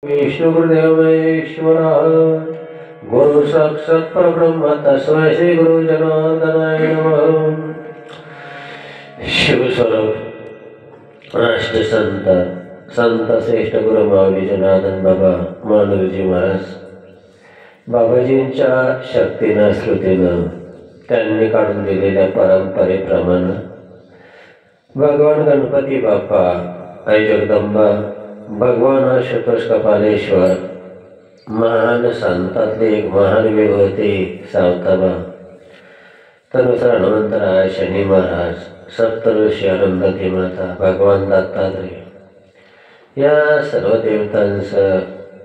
विष्णुगुरुदेव महेश्वरा गुरु साक्षात परब्रह्म तस्मै श्री गुरु जनार्दनाय नमः। शिवस्वरूप राष्ट्रसंत संत श्रेष्ठ गुरु माऊली जनार्दन बाबा मानवजी महाराज बाबाजींच्या शक्तीनं स्मृतीनं त्यांनी काढून दिलेल्या परंपरेप्रमाणे भगवान गणपती बाप्पा आई जगदंबा भगवान आशुतोष कपालेश्वर महान संतातले एक महान विभूती सावताबा तनुसर हनुमंतराय शनी महाराज सप्तऋषी आनंदती माता भगवान दत्तात्रय या सर्व देवतांचं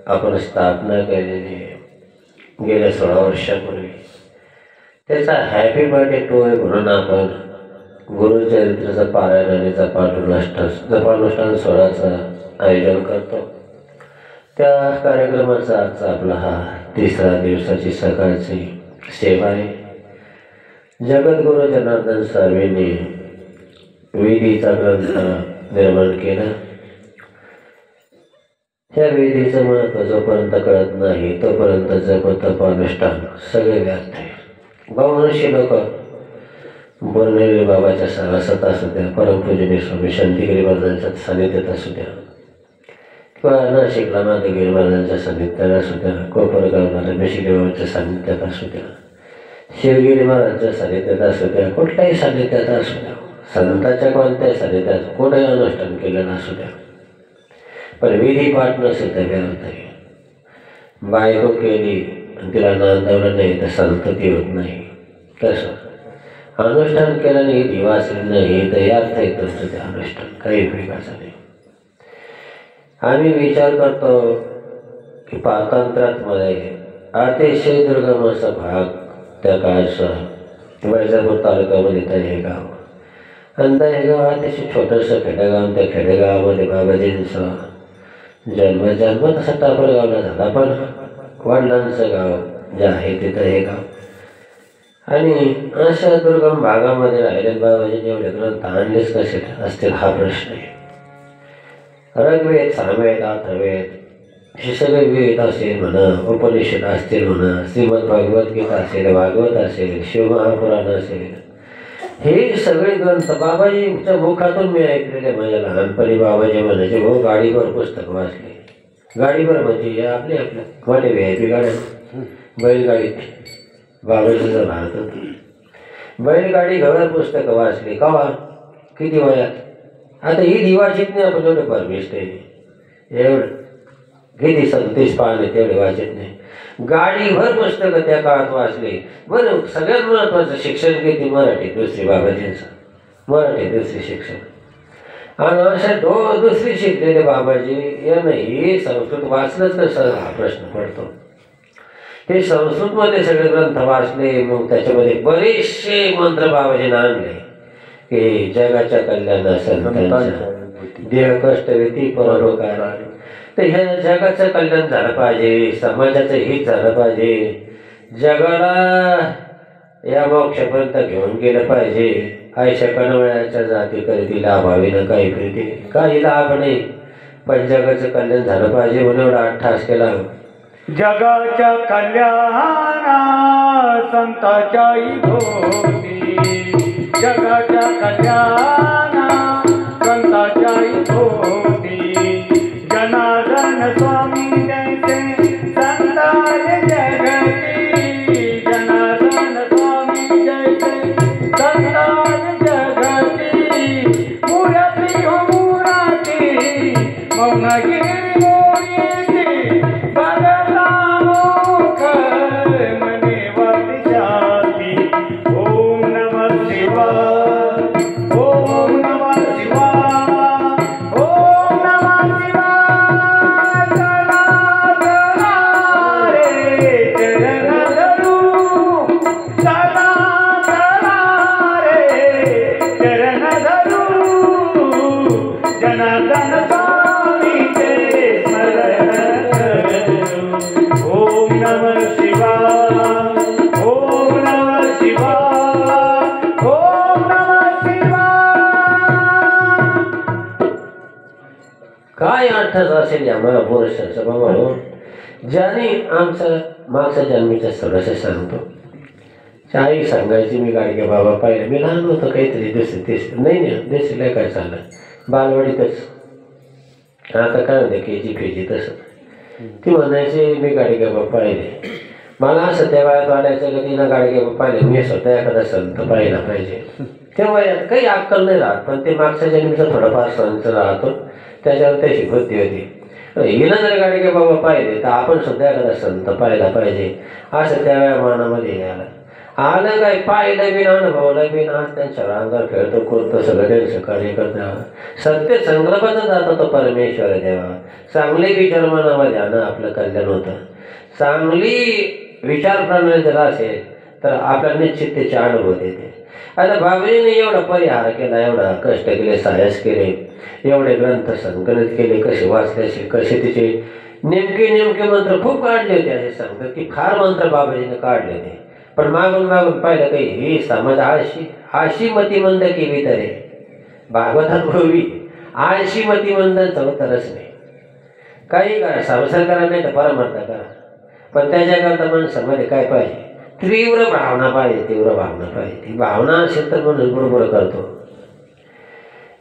आपण स्थापना केलेली आहे गेल्या 16 वर्षापूर्वी। त्याचा हॅपी बर्थडे टू आहे म्हणून आपण गुरुचरित्राचं पारायण आणि जपानुष्ठान सोहळ्याचं आयोजन करतो। त्या कार्यक्रमाचा आजचा आपला हा 3रा दिवसाची सकाळची सेवा आहे। जगद्गुरु जनार्दन स्वामींनी वेदीचा ग्रंथ निर्माण केला। त्या वेदीचं महत्त्व जोपर्यंत कळत नाही तोपर्यंत जप तप अनुष्ठान सगळे व्यर्थ आहे। बहुमनुष्य लोक बोरनेरे बाबाच्या सहवासात असू द्या, परमपूजनीय स्वामी शांतिगिरी महाराजांच्या सानिध्यात असू द्या किंवा नाशिकला माधवगिरी महाराजांच्या सानिध्यात असू द्या, कोपरगावला रमेशगिरी बाबांच्या सानिध्यात असू द्या, शिवगिरी महाराजांच्या सानिध्यात असू द्या, कुठल्याही सानिध्यात असू द्या, संतांच्या कोणत्याही सानिध्यात कुठेही अनुष्ठान केलेलं असू द्या, पण विधी पाठ नसेल तर व्यर्थ आहे। बायको केली आणि तिला नांदवलं नाही तर संतती होत नाही। कसं अनुष्ठान केलं नाही दिवा असेल नाही तर अर्थ येतो ते अनुष्ठान काही उपयोगाचं नाही। आम्ही विचार करतो की पारतंत्र्यामध्ये अतिशय दुर्गम असा भाग त्या काळचा वैजापूर तालुक्यामध्ये दहेगाव आणि दहेगाव अतिशय छोटंसं खेडेगाव। त्या खेडेगावामध्ये बाबाजींचा जन्म तसा टापरगावला झाला, पण वडिलांचं गाव जे आहे ते दहेगाव। आणि अशा दुर्गम भागामध्ये राहिले बाबाजी एवढे ग्रंथ आणलेच कसे असतील हा प्रश्न आहे। ऋग्वेद सामवेद अथर्ववेद हे सगळे वेद असेल म्हणा, उपनिषद असतील म्हणा, श्रीमद भगवद्गीता असेल, भागवत असेल, शिवमहापुराण असेल, हे सगळे ग्रंथ बाबाजींच्या मुखातून मी ऐकलेले। माझ्या लहानपणी बाबाजी म्हणायचे भाऊ गाडीवर पुस्तक वाचले। गाडीवर म्हणजे आपले मोठे VIP गाड्या बैलगाडी बाबाजीचं राहत होतं। बैलगाडी घरावर पुस्तकं वाचली कवा किती वयात? आता ही दिवाळीत नाही आपण एवढं परमिष्ट आहे एवढं किती 37 पान तेवढे वाचत नाही। गाडीभर पुस्तकं त्या काळात वाचले। बरं सगळ्यात महत्त्वाचं शिक्षण किती? मराठी दुसरी बाबाजींचं मराठी दुसरी शिक्षण। आणि अशा दुसरी शिकलेले बाबाजी यांनाही संस्कृत वाचलंच कसं हा प्रश्न पडतो। ते संस्कृतमध्ये सगळे ग्रंथ वाचले, मग त्याच्यामध्ये बरेचसे मंत्र बाबाजींना आणले की जगाच्या कल्याणासाठी देह कष्ट व्यती परलोकार। तर ह्या जगाचं कल्याण झालं पाहिजे, समाजाचं हित झालं पाहिजे, जगाला या मोक्षापर्यंत घेऊन गेलं पाहिजे। आयशा कणवळ्याच्या जाती करीती लाभावी न काही प्रीती, काही लाभ नाही पण जगाचं कल्याण झालं पाहिजे म्हणून एवढा अट्ठास केला। जगाच्या कल्याणा संताच्या भोवती, जगाच्या कल्याणा संताच्या भोवती, जनार्दन स्वामी जैसे संताय जगती, जनार्दन स्वामी जैसे संताय जगती, मुराती हो मुराती मौनगिरी मोरीती बगला मुख मने वाटी। ओम नमः शिवाय, ओम नमः शिवाय, ओम अर्थच असेल या महापुरुषाचा बाबा हो, ज्याने आमचं मागच्या जन्मीचं थोडंसं सांगतो. आई सांगायची मी गाडगे बाबा पाहिलं, मी लहान होतो काहीतरी दिसत नाही दिसलं काय चाललं बालवाडीतच, आता काय होते KG तसं. ती म्हणायची मी गाडगे बाबा पाहिले. मला असं त्या वयात वाटायचं की तिनं गाडगे बाबा पाहिले, मी स्वतः एखादा संत पाहिला पाहिजे. त्या वयात काही अक्कल नाही राहत, पण ते मागच्या जन्मीचं थोडंफार संत राहतो, त्याच्यावर त्याची बुद्धी होती. हिनं जर गाडगे बाबा पाहिले तर आपण सुद्धा एखादा संत पाहिला पाहिजे असं त्यावेळेला मनामध्ये आलं. काय पाहिलं बी ना, अनुभवलं बी ना, त्यांच्या अंगावर खेळतो करतो, सगळं त्यांचं कार्य करतं. सत्य संकल्पाचा जातो तो परमेश्वर देवा. चांगले विचार मनामध्ये आणा, आपलं कल्याण होतं. चांगली विचार प्रणाली जर असेल तर आपल्याला निश्चित त्याचे अनुभव देते. आता बाबरीने एवढा परिहार केला, एवढा कष्ट केले, साहस केले, एवढे ग्रंथ संकलित केले, कसे वाचल्याचे, कसे तिचे नेमके मंत्र खूप काढले होते. असे सांगतात की फार मंत्र बाबाजीने काढले होते, पण मागून पाहिलं काही ही समाज आळशी मतिमंद केली तरे भागवतात पूर्वी आळशी मतिमंदांचा उत्तरच नाही. काही करा, संसार करा नाही तर परमार्थ करा, पण त्याच्याकरता माणसामध्ये काय पाहिजे? तीव्र भावना पाहिजे. ती भावना असेल तर माणूस बरोबर करतो.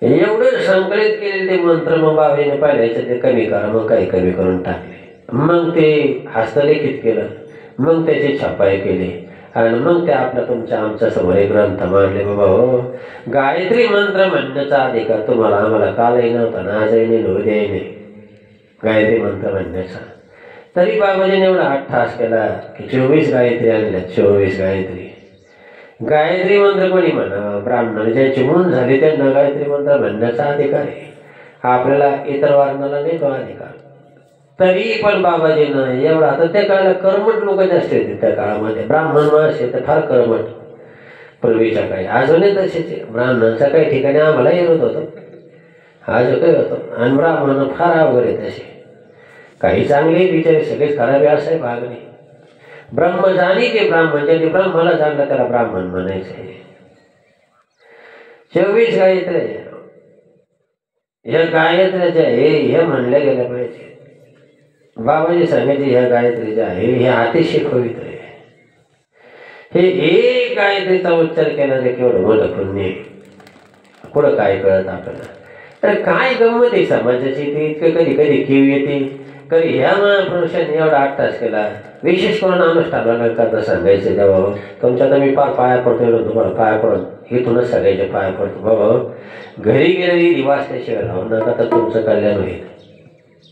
एवढं संकलित केलेले ते मंत्र मग बाबाजीने पाहिल्याचं ते कमी करा, मग काही कमी करून टाकले. मग ते हस्तलिखित केलं, मग त्याची छपाई केली, आणि मग ते आमच्या समोर एक ग्रंथ मांडले. बाबा हो, गायत्री मंत्र म्हणण्याचा अधिकार तुम्हाला आम्हाला कालही नव्हता ना, आजही नाही, उद्याही नाही गायत्री मंत्र म्हणण्याचा. तरी बाबाजीने एवढा अट्टहास केला की 24 गायत्री आणल्या. 24 गायत्री मंत्र कोणी म्हणा, ब्राह्मण ज्यांची मूल झाली त्यांना गायत्री मंत्र म्हणण्याचा अधिकार आहे, आपल्याला इतर वर्णाला नाही तो अधिकार. तरी पण बाबाजीनं एवढा, आता त्या काळाला कर्मठ लोक जास्त होते त्या काळामध्ये. ब्राह्मण माणसे तर फार कर्मठ पूर्वीच्या काळी, अजूनही तसेच. ब्राह्मणांच्या काही ठिकाणी आम्हाला येत होतं, अजून काही होतं, आणि ब्राह्मण फार अवघड आहे तसे. काही चांगले बिचारे, सगळेच खराबे असं भाग नाही. ब्रह्मजानी ते ब्राह्मण, ज्यांनी ब्रह्माला जाणलं त्याला ब्राह्मण म्हणायचं. 24 गायत्र्या, ह्या गायत्र्याच्या हे म्हणल्या गेल्या पाहिजे. बाबाजी सांगायचे ह्या गायत्रीच्या हे अतिशय पवित्र आहे. हे एक गायत्रीचा उच्चार केल्याने केवढं मोठं पुण्य आहे. पुढं काय कळत आपल्याला. तर काय गंमत आहे समाजाची, ती इतकं कधी कीव येते. कधी ह्या महापुरुषांनी एवढा अट्टास केला, विशेष करून अनुष्ठानाला करता सांगायचं. तेव्हा तुमच्या तर मी पाया पडतो, तुम्हाला पाया पडत इथूनच सगळ्याच्या पाया पडतो. बाबा घरी गेलेली दिवास त्याशिवाय राहू नका, तर तुमचं कल्याण होईल.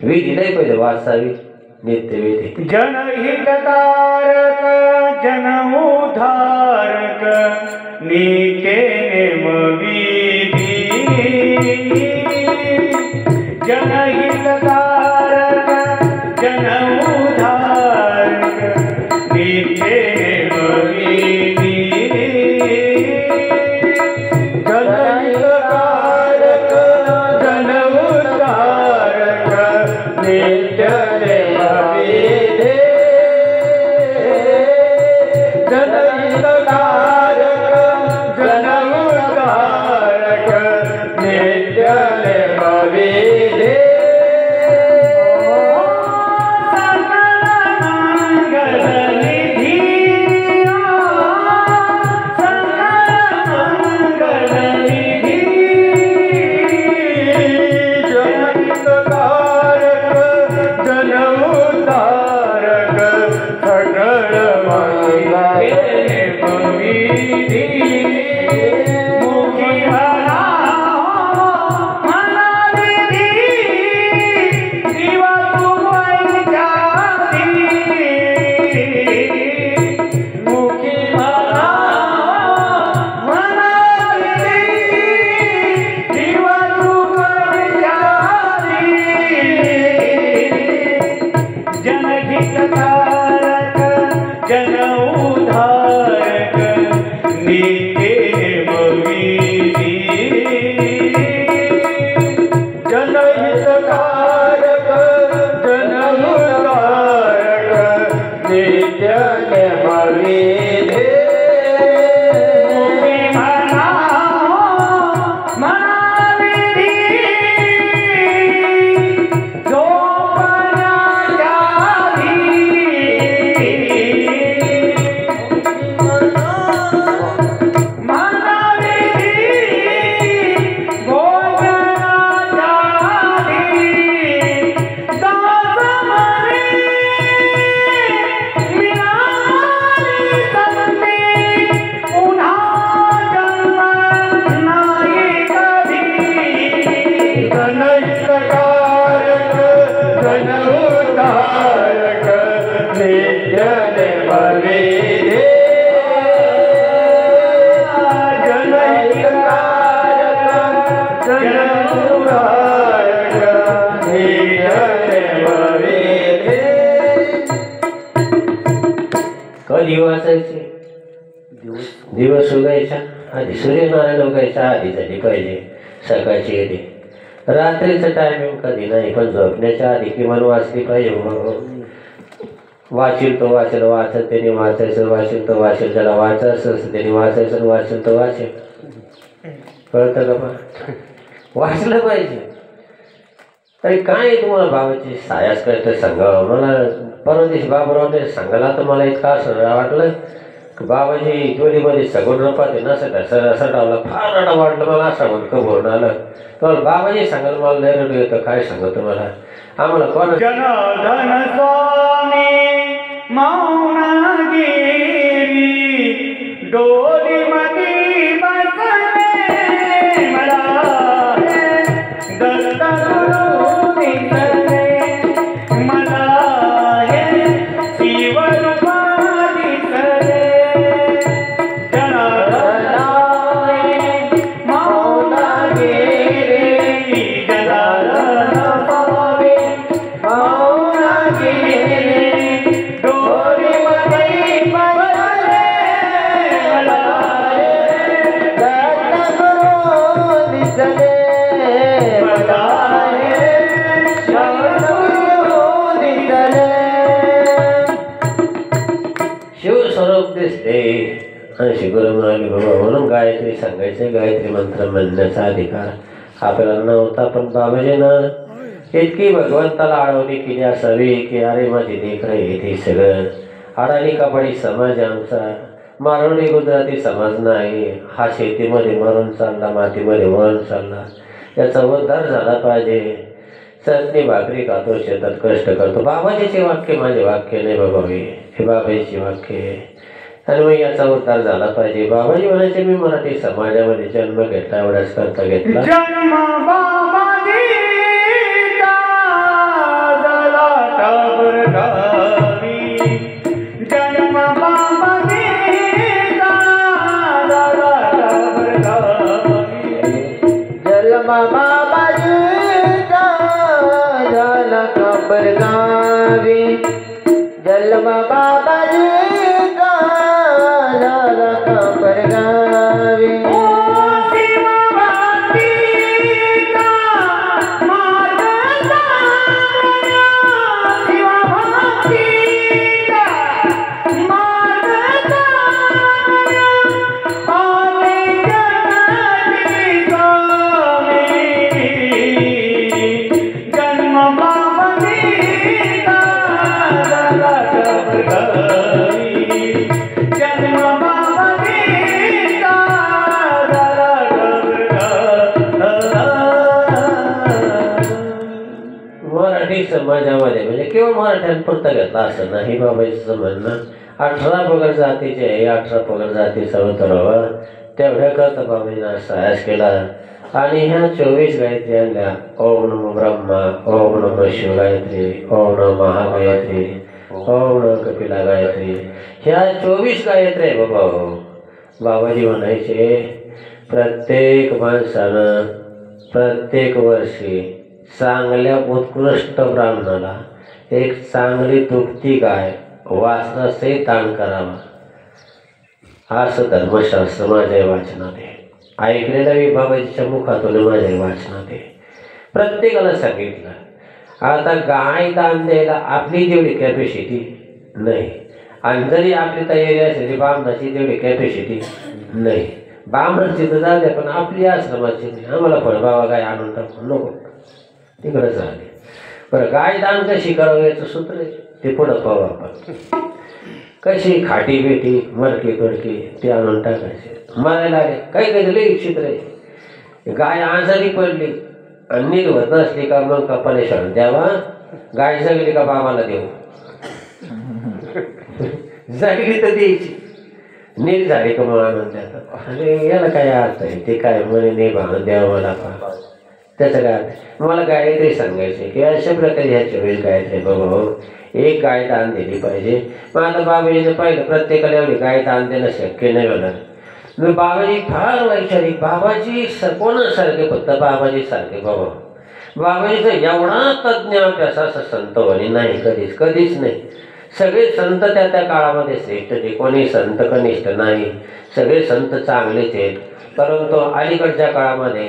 विधी पहिले वाचावी नित्यविधी. जनहितकारक जन उद्धारक नीके नेम विधी. जनहितकारक जन उद्धारक नीके नेम विधी. जनहितकारक जन उद्धारक नित्य नेम विधी. जनहितकारक जन उद्धारक नित्य नेम विधी. सकल मंगल कधी वाचायचे दिवस उगायचा आधी सूर्यनारायण उगायचा आधी झाली पाहिजे सकाळची येते रात्रीचं टायमिंग कधी नाही पण झोपण्याच्या आधी किमान वाचली पाहिजे वाचील तो वाचेल वाचत त्याने वाचायचं वाचेल तो वाचेल ज्याला वाचायचं असं त्याने वाचायचं वाचेल तो वाचेल कळतं का बा वाचलं पाहिजे तरी काय तुम्हाला बाबाची सायास करते सांगावं मला परवा दिवशी बाबारावने सांगायला तर मला इतका असं वाटलं की बाबाजी टोलीमध्ये सगुण रपाते ना सटावला फार रडा वाटलं मला असं म्हणतो भरून आलं तर बाबाजी सांगायला मला लय रडू येतं काय सांगतो तुम्हाला आम्हाला कोण जनार्दन स्वामी मौनगिरी डोलीमध्ये बसले मला दत्त गुरु दिसले मला हे शिवरूपा दिसले जनार्दन मौनगिरी जनार्दन स्वामी शिवस्वरूप दिसते आणि शिवगुरु म्हणाले बाबा म्हणून गायत्री सांगायचे गायत्री मंत्र म्हणण्याचा अधिकार आपल्याला नव्हता पण बाबाजीनं इतकी भगवंताला आळवणी केली असावी की अरे माझी देख रे हे सगळं अडाणी कपाडी समाज आमचा मारवणी गुजराती समाज नाही हा शेतीमध्ये मरून चालला मातीमध्ये मरून चालला याचा उद्धार झाला पाहिजे चटणी भाकरी खातो शेतात कष्ट करतो बाबाजीचे वाक्य माझे वाक्य नाही बाबा हे बाबाजीचे वाक्य आहे आणि मग याचा उद्धार झाला पाहिजे बाबाजी म्हणायचे मी मराठी समाजामध्ये जन्म घेतला एवढाच करता घेतला जन्म बाबाजीचा झाला टाबरगावी जन्म बाबाजीचा झाला टाबरगावी जन्म बाबाजीचा झाला टाबरगावी जन्म बाबाजीचा झाला टाबरगावी मराठी समाजामध्ये म्हणजे केवळ मराठ्यांपुरता घेतला असं नाही बाबाजीचं म्हणणं 18 पगड जातीचे 18 पगड जातीचा उतरावा तेवढ्या करता बाबाजीनं सायास केला आणि ह्या 24 गायत्री आणल्या ओम नमो ब्रह्मा ओम नमो शिव गायत्री ओम नमो महागायत्री ओम नमो कपिला गायत्री ह्या 24 गायत्री आहे बाबा बाबाजी म्हणायचे प्रत्येक माणसानं प्रत्येक वर्षी चांगल्या उत्कृष्ट ब्राह्मणाला एक चांगली दुभती गाय वासनासही दान करावा असं धर्मशास्त्र माझ्या वाचनात आहे ऐकलेलं मी बाबाजीच्या मुखातून माझ्या वाचनात आहे प्रत्येकाला सांगितलं आता गाय दान द्यायला आपली जेवढी कॅपॅसिटी नाही आणि जरी आपली तयारी असेल बामणाची तेवढी कॅपॅसिटी नाही बामणाची तर जाऊ द्या पण आपली आश्रमाची नाही आम्हाला पण बाबा गाय आणून टाकून नको तिकडंच राहते बरं गाय दान कशी करावं याचं सूत्र आहे ते पुढं पाहू आपण कशी खाटी बेटी मरकी तोडकी ते आणून टाकायचे मारायला लागले काही काही लई चित्र आहे गाय आजारी पडली आणि नीट होत नसली का मग का परेशान द्यावा गाय जगली का बाबाला देऊ जगली तर द्यायची नीट झाली का मग आणून द्यायचा अरे याला काय अर्थ आहे ते काय म्हणे नाही बाबा द्यावं मला पा त्याचं काय मला गायत्री सांगायचे की अशा प्रकारे ह्या 24 गायत्री बाबा एक गाय दान दिली पाहिजे मग आता बाबाजीने पाहिलं प्रत्येकाला एवढी गाय दान देणं शक्य नाही होणार मग बाबाजी फार वैचारिक बाबाजी कोणासारखे फक्त बाबाजी सारखे बाबा बाबाजीचा एवढा तज्ज्ञ अभ्यास असं संत म्हणे नाही कधीच नाही सगळे संत त्या त्या काळामध्ये श्रेष्ठ होते, कोणी संत कनिष्ठ नाही, सगळे संत चांगलेच आहेत. परंतु अलीकडच्या काळामध्ये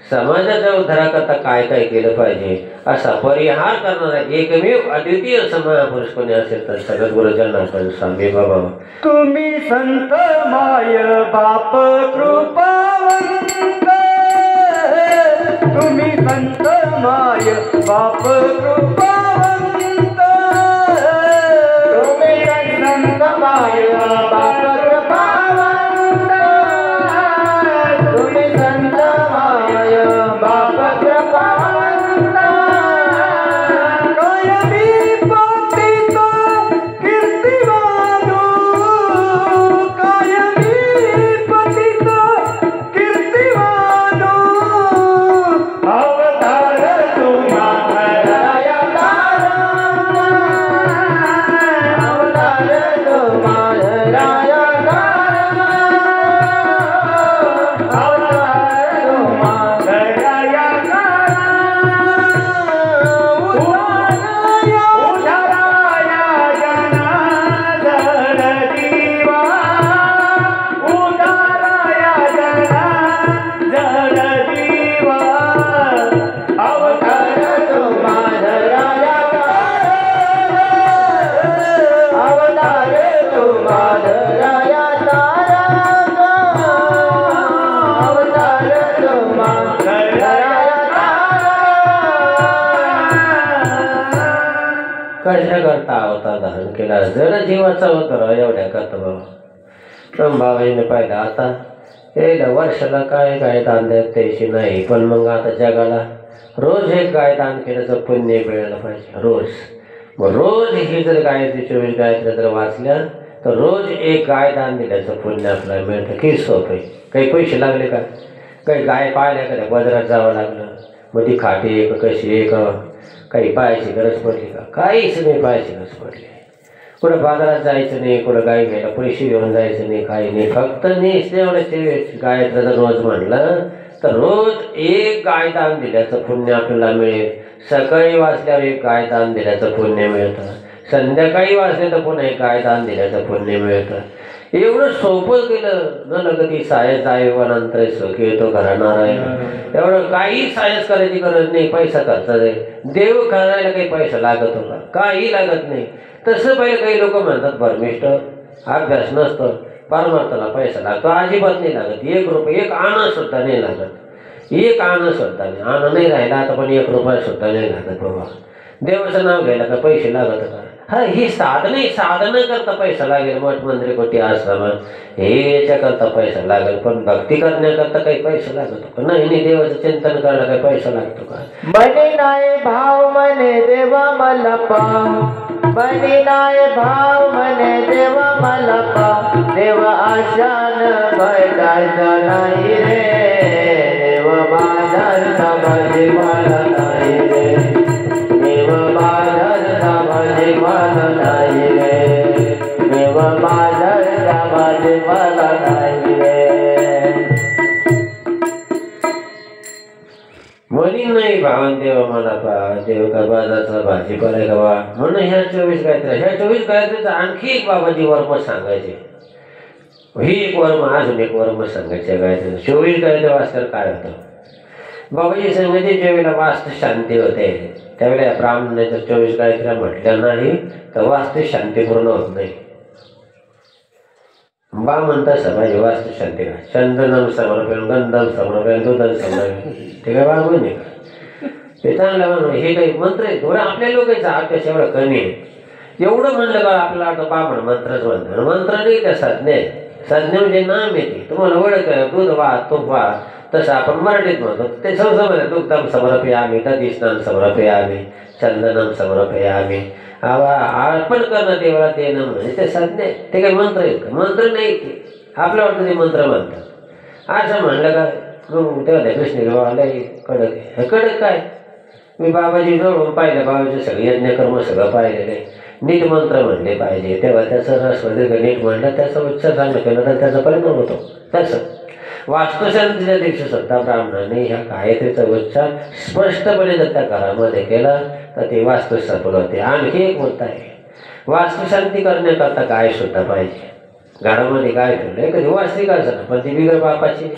समाजाच्या उद्धाराकरता काय काय केलं पाहिजे असा परिहार करणारा एकमेव अद्वितीय महापुरुष कोणी असेल तर सगळं जनार्दन स्वामी बाबा. तुम्ही संत माय बाप कृपावंत, तुम्ही संत माय बाप कृपावंत, तुम्ही संत माय बाप कृपावंत, तुम्ही संत माय बाप कृपावंत, कायमी पतित कीर्तिवान, कायमी पतित कीर्तिवान, अवतार तुम्हा हरया तारा, अवतार तुम्हा हरया तारा, अवतार तुम्हा हरया तारा, उधाराया जनार्दन दिवा, उधाराया जनार्दन दिवा, अवतार तुम्हा हरया तारा, अवतार तुम्हा हरया तारा, अवतार तुम्हा हरया तारा. कशा करता अवतार धारण केला, जर जीवाचा उद्धार एवढ्या करता बाबा. बाबाईने पाहिलं आता यायला वर्षाला काय काय दान द्यायला त्याशी नाही, पण मग आता जगाला रोज एक गाय दान केल्याचं पुण्य मिळायला पाहिजे रोज. मग रोज ही जर गायत्री 24 गायत्र्या जर वाचल्या तर रोज एक गाय दान दिल्याचं पुण्य आपल्याला मिळतं. किती सोपं आहे. काही पैसे लागले का, काही गाय पाहिल्या का, बाजारात जावं लागलं, मग ती खाटी आहे का कशी आहे का, काही पाहायची गरज पडली का, काहीच नाही पाहायची गरज पडली. कुठं बाजारात जायचं नाही, कुठं गाय घ्यायला पैसे घेऊन जायचं नाही, काही नाही. फक्त एवढ्याचे गायत्र जर रोज म्हणलं तर रोज एक गाय दान दिल्याचं पुण्य आपल्याला मिळेल. सकाळी वाचल्यावर एक गाय दान दिल्याचं पुण्य मिळतं, संध्याकाळी वाचले तर पुन्हा एक गाय दान दिल्याचं पुण्य मिळतं. एवढं सोपं केलं न लगती सायस जाय वनांतर सुख येतो घराणार आहे. एवढं काही सायस करायची गरज नाही, पैसा खर्च आहे. देव करायला काही पैसा लागत होता, काही लागत नाही. तसं पहिले काही लोक म्हणतात भरमिष्ठ अभ्यास नसतं, परमार्थाला पैसा लागतो. अजिबात नाही लागत. 1 रुपया 1 आणा सुद्धा नाही लागत, 1 आणा सुद्धा नाही. आणा नाही राहिला आता पण 1 रुपया सुद्धा नाही लागत बाबा. देवाचं नाव घ्यायला का पैसे लागत का. हा ही साधनं करता पैसा लागेल. मठ मंदिर कोटी आश्रम हे याच्याकरता पैसा लागेल, पण भक्ती करण्याकरता काही पैसा लागतो का नाही. देवाचं चिंतन करायला काही पैसा लागतो का. बनी नाही भाव मने देवा मला पा, बनी नाही भाव मने देवा मला पा, देव आशान भेटायचा नाही रे, देव बाजारचा भाजीपाला नाही रे, देव बाजारचा भाजीपाला नाही रे, देव बाजारचा भाजीपाला नाही रे. म्हणी नाही भावन देव मला पा, देव का बाजारचा भाजीपाला का बा. म्हणून ह्या 24 गायत्र्याचं आणखी एक बाबाजी वर्म सांगायचे. ही एक वर्म, अजून एक वर्म सांगायचे गायत्री. 24 गायत्री वाचल्यावर काय होतं. बाबाजी सांगायचे ज्यावेळेला वास्तू शांती होते त्यावेळेला ब्राह्मणाने जर 24 गायत्र्या म्हटल्या नाही तर वास्तू शांती पूर्ण होत नाही. बा म्हणतात सभाजी वास्तू शांती का, चंदनम समर्पण, गंधम समर्पण, दुधम समर्पण. ते काय बाबू नाही का, ते चांगलं म्हणून हे काही मंत्र आहे. थोडं आपल्या लोकांचा अभ्यास एवढं कमी आहे. एवढं म्हणलं का आपल्याला आता बामण मंत्रच म्हणतात. मंत्र नाही त्या संज्ञा, संज्ञा म्हणजे नाम येते. तुम्हाला ओळख आहे, दूध वा तूप वा, तसं आपण मराठीत म्हणतो. ते समजा दुग्धम समर्पयामी, दधिस्नान समर्पयामी, चंदनम समर्पयामी. अर्पण करणं देवाला देणं म्हणजे ते संज्ञा. ते काही मंत्र आहेत का, मंत्र नाही ते. आपल्या वाटतं ते मंत्र म्हणतात. असं म्हणलं का मग तेव्हा कृष्ण बाबाला कडक आहे. कडक काय, मी बाबाजी जवळून पाहिलं, बाबाचे सगळे यज्ञकर्म सगळं पाहिलेलं आहे. नीट मंत्र म्हणले पाहिजे, तेव्हा त्याचं रस वगैरे नीट म्हणलं, त्याचा उच्चार चांगलं केलं तर त्याचा परिणाम होतो. तसं वास्तुशांतीच्या दिवशी सुद्धा ब्राह्मणाने ह्या गायत्रीचा उच्चार स्पष्टपणे जर त्या घरामध्ये केला तर ते वास्तू सफल होते. आणखी एक मुद्दा आहे, वास्तुशांती करण्याकरता गाय सुद्धा पाहिजे. घरामध्ये गाय ठेवलं कधी वास्तविक असं पण ती बिगर बापाची,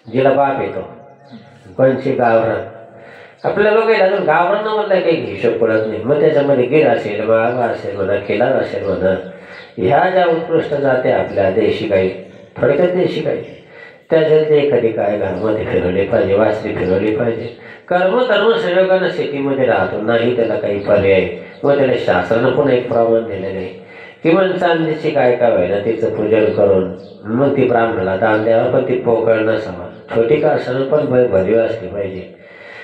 जिला बाप येतो कोणची गावरान. आपल्या लोक अजून गावरान म्हणलं काही हिशोब पडत नाही. मग त्याच्यामध्ये गिर असेल, माळवा असेल म्हणा, खिलार असेल म्हणा, ह्या ज्या उत्कृष्ट जाते आपल्या देशी गाई, थोडक्यात देशी गाई, त्याच्यात एखादी गाय घरामध्ये फिरवली पाहिजे, वासरी फिरवली पाहिजे. कर्म संयोगानं शेतीमध्ये राहतो नाही, त्याला काही पर्याय. मग त्याला शास्त्रानं पण एक प्रमाण दिलेलं आहे. किमान चांदीची गाय का व्हायला तिचं पूजन करून मग ती ब्राह्मणाला दान द्यावा, पण ती पोकळ नसावा, छोटी का असणं पण भरीव असली पाहिजे.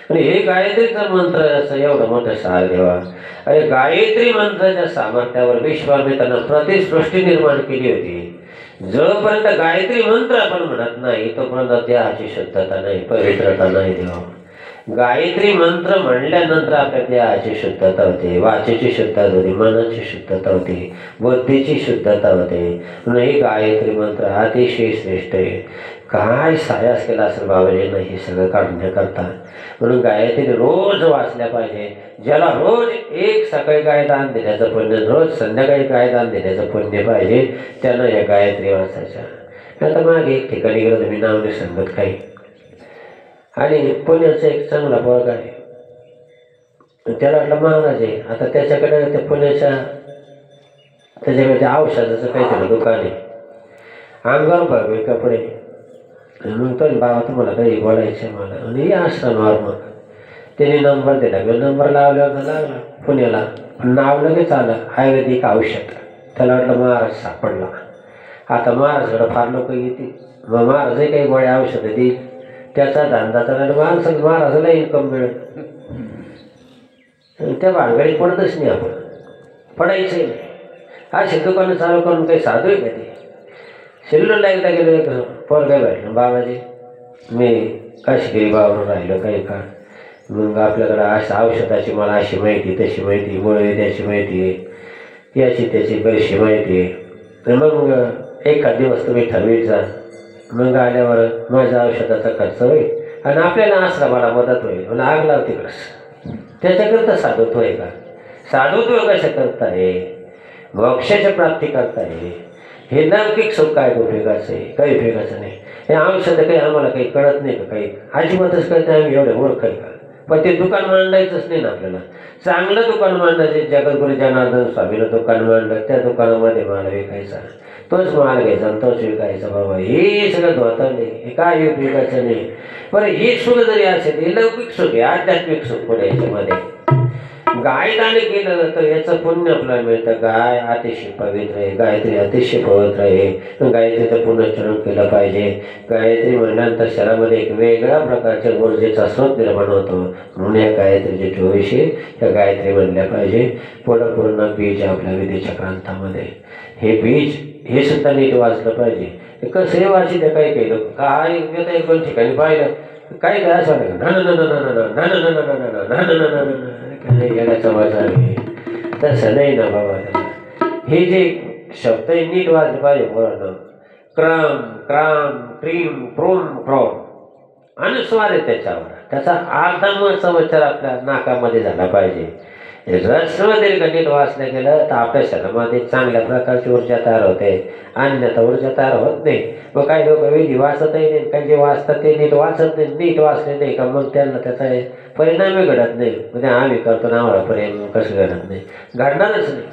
आणि हे गायत्रीचा मंत्र असं एवढं मोठं सार देवा. अरे गायत्री मंत्राच्या सामर्थ्यावर विश्वामित्रानं प्रतिसृष्टी निर्माण केली होती. जोपर्यंत गायत्री मंत्र आपण म्हणत नाही तोपर्यंत देहाची शुद्धता नाही, पवित्रता नाही देवा. गायत्री मंत्र म्हणल्यानंतर आपल्या देहाची शुद्धता होते, वाचेची शुद्धता होते, मनाची शुद्धता होते, बुद्धीची शुद्धता होते. म्हणून हे गायत्री मंत्र अतिशय श्रेष्ठ आहे. काय सायास केला असेल बाबाजींना हे सगळं काढण्याकरता. म्हणून गायत्री रोज वाचल्या पाहिजे. ज्याला रोज एक सकाळी गायदान देण्याचं पुण्य, रोज संध्याकाळी गायदान देण्याचं पुण्य पाहिजे, त्यानं या गायत्री वाचायच्या. आता मागे एक ठिकाणी गेलो, मी नाव नाही सांगत काही, आणि पुण्याचा एक चांगला पोरगा आहे. त्याला वाटलं महाराज आहे. आता त्याच्याकडे त्या पुण्याच्या त्याच्याकडे त्या औषधाचं काहीतरी दुकान आहे, अंगावर भरवे कपडे. मग तो बाबा तुम्हाला काही बोलायचं आहे मला, आणि या आश्रमावर. मग त्याने नंबर दिला, मी नंबर लावल्यावर लागला पुण्याला, नाव लगेच आलं आयुर्वेदिक औषध. त्याला वाटलं महाराज सापडला. आता महाराजकडं फार लोक येतील, मग महाराजही काही गोळ्या औषधं देईल, त्याचा धंदा तर महाराजाला इन्कम मिळेल. त्या भानगडीत पडतच नाही आपण, पडायचंही नाही. अशी दुकानं चालू करून काही साधू आहे का ते. शिल्लूरला एकदा गेलो, एक पोरगा भेटलं, बाबाजी मी काशीगिरी बाबरून राहिलो काही काळ. मग आपल्याकडं असं औषधाची मला अशी माहिती, तशी माहिती, मुळे त्याची माहिती आहे, याची त्याची बरीचशी माहिती आहे. मग एखाद दिवस तुम्ही ठरवीत जा, मग आल्यावर माझ्या औषधाचा खर्च होईल आणि आपल्याला आश्रमाला मदत होईल. म्हणून आग लाव तिकडंच. त्याच्याकरता साधुत्व आहे का? साधुत्व कशा करताय? मोक्षाच्या प्राप्ती करताय. हे लौकिक सुख काय उपयोगाचं आहे? काही उपयोगाचं नाही. हे औषधं काही आम्हाला काही कळत नाही का? काही अजिबातच कळत नाही. आम्ही एवढे ओळख आहे का? पण ते दुकान मांडायचंच नाही ना आपल्याला. चांगलं दुकान मांडायचं. जगद्गुरू जनार्दन स्वामीनं दुकान मांडलं, त्या दुकानामध्ये माल विकायचा, तोच माल घ्यायचा आणि तोच विकायचा. बाबा हे सगळं धोतं नाही, हे काय उपयोगाचं नाही. बरं हे सुख जरी असेल, हे लौकिक सुख आहे, आध्यात्मिक सुख पण याच्यामध्ये. गायदान केलं तर याचं पुण्य आपल्याला मिळतं. गाय अतिशय पवित्र आहे, गायत्री अतिशय पवित्र आहे. गायत्रीचं पुनश्चरण केलं पाहिजे. गायत्री म्हणल्यानंतर शरीरामध्ये एक वेगळ्या प्रकारच्या ऊर्जेचा स्रोत निर्माण होतो. म्हणून या गायत्रीचे 24 या गायत्री म्हणल्या पाहिजे. पुढं पूर्ण बीज आपल्या विधीच्या ग्रंथामध्ये. हे बीज हे सुद्धा नीट वाचलं पाहिजे. कसंही वाचित काही केलं काय मी तर एक दोन ठिकाणी पाहिलं, काही काय असं येण्याचा मजा आहे. तसं नाही ना बाबा. हे जे शब्द नीट वाचले पाहिजे. बरं क्रम क्राम क्रीम प्रोम प्रॉम अनुस्वार आहे त्याच्यावर. त्याचा अर्धमचा उच्चार आपल्या नाकामध्ये झाला पाहिजे. रस्वदीर्घ नीट वाचलं गेलं तर आपल्या शरीरामध्ये चांगल्या प्रकारची ऊर्जा तयार होते, अन्यथा ऊर्जा तयार होत नाही. मग काही लोक विधी वाचतही नाही, काही जे वाचतात ते नीट वाचत नाही, नीट वाचले नाही का मग त्यांना त्याचा परिणामही घडत नाही. म्हणजे आम्ही करतो ना आम्हाला परिणाम कसं घडत नाही, घडणारच नाही.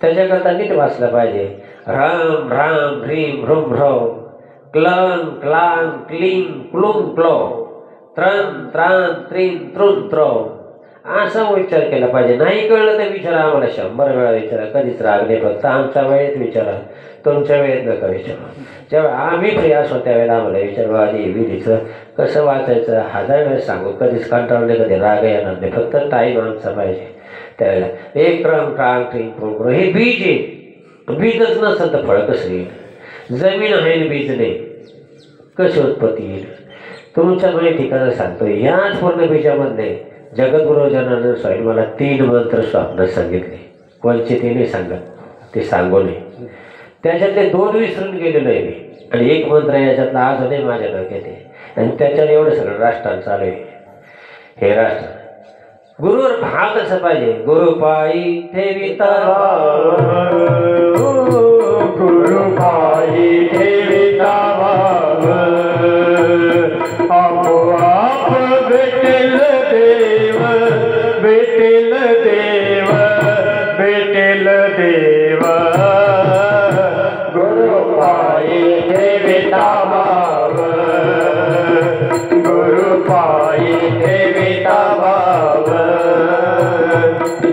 त्याच्याकरता नीट वाचलं पाहिजे. राम राम ह्रीम ह्रूम ह्रव क्लं क्लां क्लीं क्लुं क्लो त्रं त्रां त्रीं त्रुं त्रो असा उच्चार केला पाहिजे. नाही कळलं तर विचारा आम्हाला, 100 वेळा विचारा. कधीच राग नाही, फक्त आमच्या वेळेत विचारा, तुमच्या वेळेत नका विचारा. जेव्हा आम्ही फ्री असो त्यावेळेला आम्हाला विचारू. आधी विधीचं कसं वाचायचं 1000 वेळेस सांगू, कधीच कंटाळले, कधी राग येणार नाही. फक्त टाईम आमचा पाहिजे त्यावेळेला. एक क्रम ट्रांग ट्रिंग प्रोग्रो हे बीज आहे. बीजच नसेल तर फळं कसं येईल? जमीन आहे आणि बीज नाही, कशी उत्पत्ती येईल? तुमच्या माहिती कसं सांगतो. याच पूर्ण बीजामधले जगद्गुरू जनार्दन स्वामी मला 3 मंत्र स्वप्नात सांगितले. कोणचे ते नाही सांगत, ते सांगू नये. त्याच्यातले 2 विसरून गेलेलो आहे मी, आणि 1 मंत्र याच्यातला अजूनही माझ्या डोक्यात आहे. आणि त्याच्यावर एवढं सगळं राष्ट्रानं चालू आहे. हे राष्ट्र गुरुवर भाव कसा पाहिजे? गुरु पायी ठेविता गुरु पायी ठेविता भाव आपोआप भेटेल देव भेटेल देव भेटेल देव गुरु पायी ठेविता भाव गुरु पायी ठेविता भाव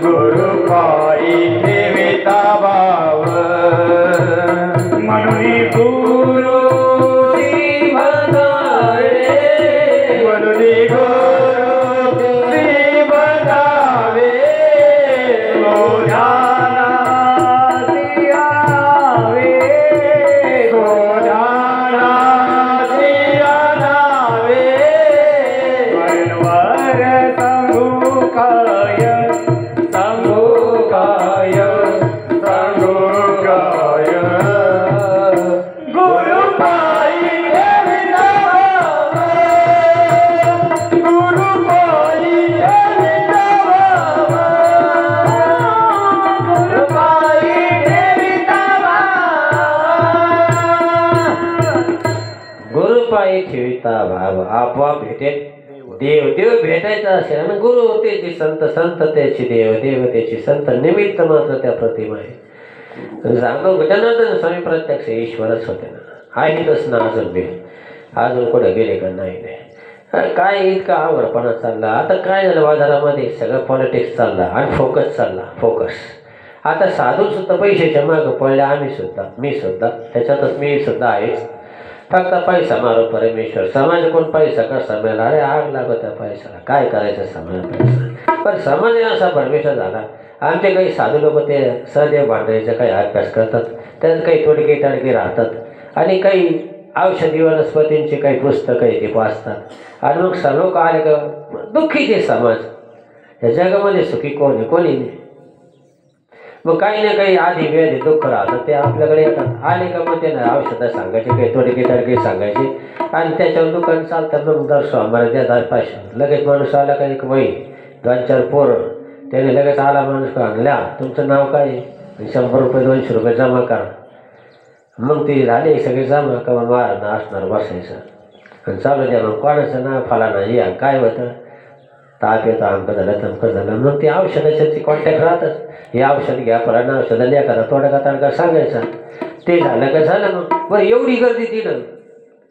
गुरु पायी ठेविता भाव म्हणून गुरु श्री बनावे म्हणून गुरु श्री बनावे तो ध्यानासी आवे तो ध्यानासी आणावे मनवर संमुखाय संमुखाय संमुखाय गुरु पायी ठेविता भाव गुरु पायी ठेविता भाव गुरु पायी ठेविता भाव गुरु पायी ठेविता भाव आपोआप भेटेल देव. देव भेटायचा असेल आणि गुरु त्याची संत संत त्याची देव देव त्याची संत निमित्त मात्र त्या प्रतिमा आहे. सांगतो गजानन स्वामी प्रत्यक्ष ईश्वरच होते ना. आहेतच ना अजून बी. अजून कुठे गेले का नाही. काय इतका अवघडपणा चालला. आता काय झालं बाजारामध्ये सगळं पॉलिटिक्स चालला आणि फोकस चालला. फोकस आता साधू सुद्धा पैशाच्या मागं पडले. आम्ही सुद्धा मी सुद्धा त्याच्यातच मी सुद्धा आहेच. फक्त पैसा मारो परमेश्वर. समाज कोण पैसा कसा मिळाला. अरे आग लागत त्या पैशाला. काय करायचं समाज पैसा. पण समाज असा परमेश्वर झाला. आमचे काही साधू लोक ते सहदेव भांडायचं काही अभ्यास करतात. त्यात काही तोडके टाडके राहतात आणि काही औषधी वनस्पतींचे काही पुस्तकं आहे ते वाचतात. आणि मग लोक आले का दुःखीचे समाज. या जगामध्ये सुखी कोण आहे? कोणी नाही. मग काही ना काही आधी वेळ दुःख राहतं ते आपल्याकडे येतात. आले का मग त्यांना औषधं सांगायचे काही तोडके टाडके सांगायचे आणि त्याच्यावर दुकान चालतात. मग दर सोमवार द्या पैसा. लगेच माणूस आला का एक वही 2-4 पोरं त्याने लगेच आला माणूस का आणल्या तुमचं नाव काय आहे? 100 रुपये 200 रुपये जमा करा. मग ते झाले सगळे जमा का मग मारणं असणार बसायचं आणि चालू द्या. मग कोणाचं नाव फलाना या काय होतं ताप येतं अमकं झालं तमकं झालं. मग ते औषधाचे कॉन्टॅक्ट राहतच. हे औषध घ्या फलाना औषधाला एखादा तोडका ताडका सांगायचा. ते झालं का झालं. मग बरं एवढी गर्दी तिनं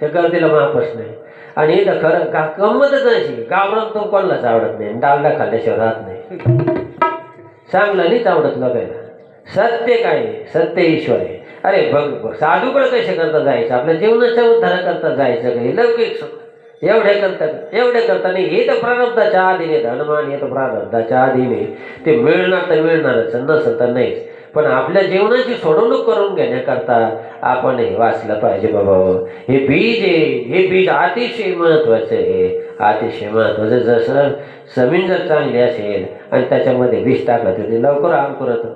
त्या गर्दीला माफच नाही. आणि इथं खरं गंमतच अशी गावरान तो कोणालाच आवडत नाही. डालडा खाल्ल्याशिवाय राहत नाही. चांगलं नाहीच आवडत लोकांना. सत्य काय आहे? सत्य ईश्वर आहे. अरे बघ साधूकडे कसे करता जायचं. आपल्या जीवनाच्या उद्धाराकरता जायचं काही लौकिक एवढे करता नाही. हे तर प्रारब्धाच्या आधीने धनमान हे तर प्रारब्धाच्या आधीने ते मिळणार तर मिळणारच नसेल तर नाहीच. पण आपल्या जीवनाची सोडवणूक करून घेण्याकरता आपण हे वाचलं पाहिजे. बाबा हे बीज आहे. हे बीज अतिशय महत्त्वाचं आहे. अतिशय महत्त्वाचं. जसं जमीन जर चांगली असेल आणि त्याच्यामध्ये बीज टाकलं तर ते लवकर अंकुरतं.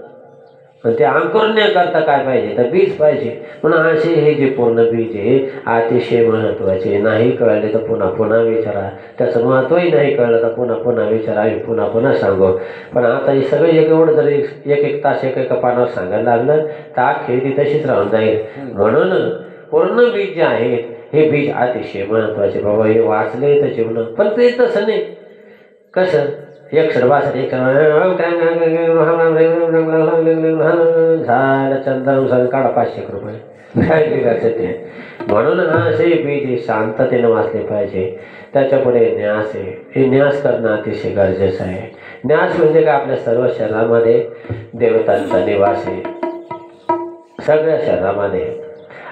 पण ते अंकुरण्याकरता काय पाहिजे तर बीज पाहिजे. म्हणून असे हे जे पूर्ण बीज आहे अतिशय महत्त्वाचे. नाही कळले तर पुन्हा पुन्हा विचारा. त्याचं महत्त्वही नाही कळलं तर पुन्हा पुन्हा विचारा. आम्ही पुन्हा पुन्हा सांगू. पण आता हे सगळं एवढं जर एक तास एका पानावर सांगायला लागलं तर अख्खी ती तशीच राहून जाईल. म्हणून पूर्ण बीज जे आहेत हे बीज अतिशय महत्त्वाचे. बाबा हे वाचले तर जीवन. पण ते तसं नाही. कसं 162 झालं चंद्रानुसार काढा 500 रुपये काय करायचं ते. म्हणून असे बीज शांततेनं वाचले पाहिजे. त्याच्यापुढे न्यास आहे. हे न्यास करणं अतिशय गरजेचं आहे. न्यास म्हणजे काय आपल्या सर्व शरीरामध्ये देवतांचा निवास आहे. सगळ्या शरीरामध्ये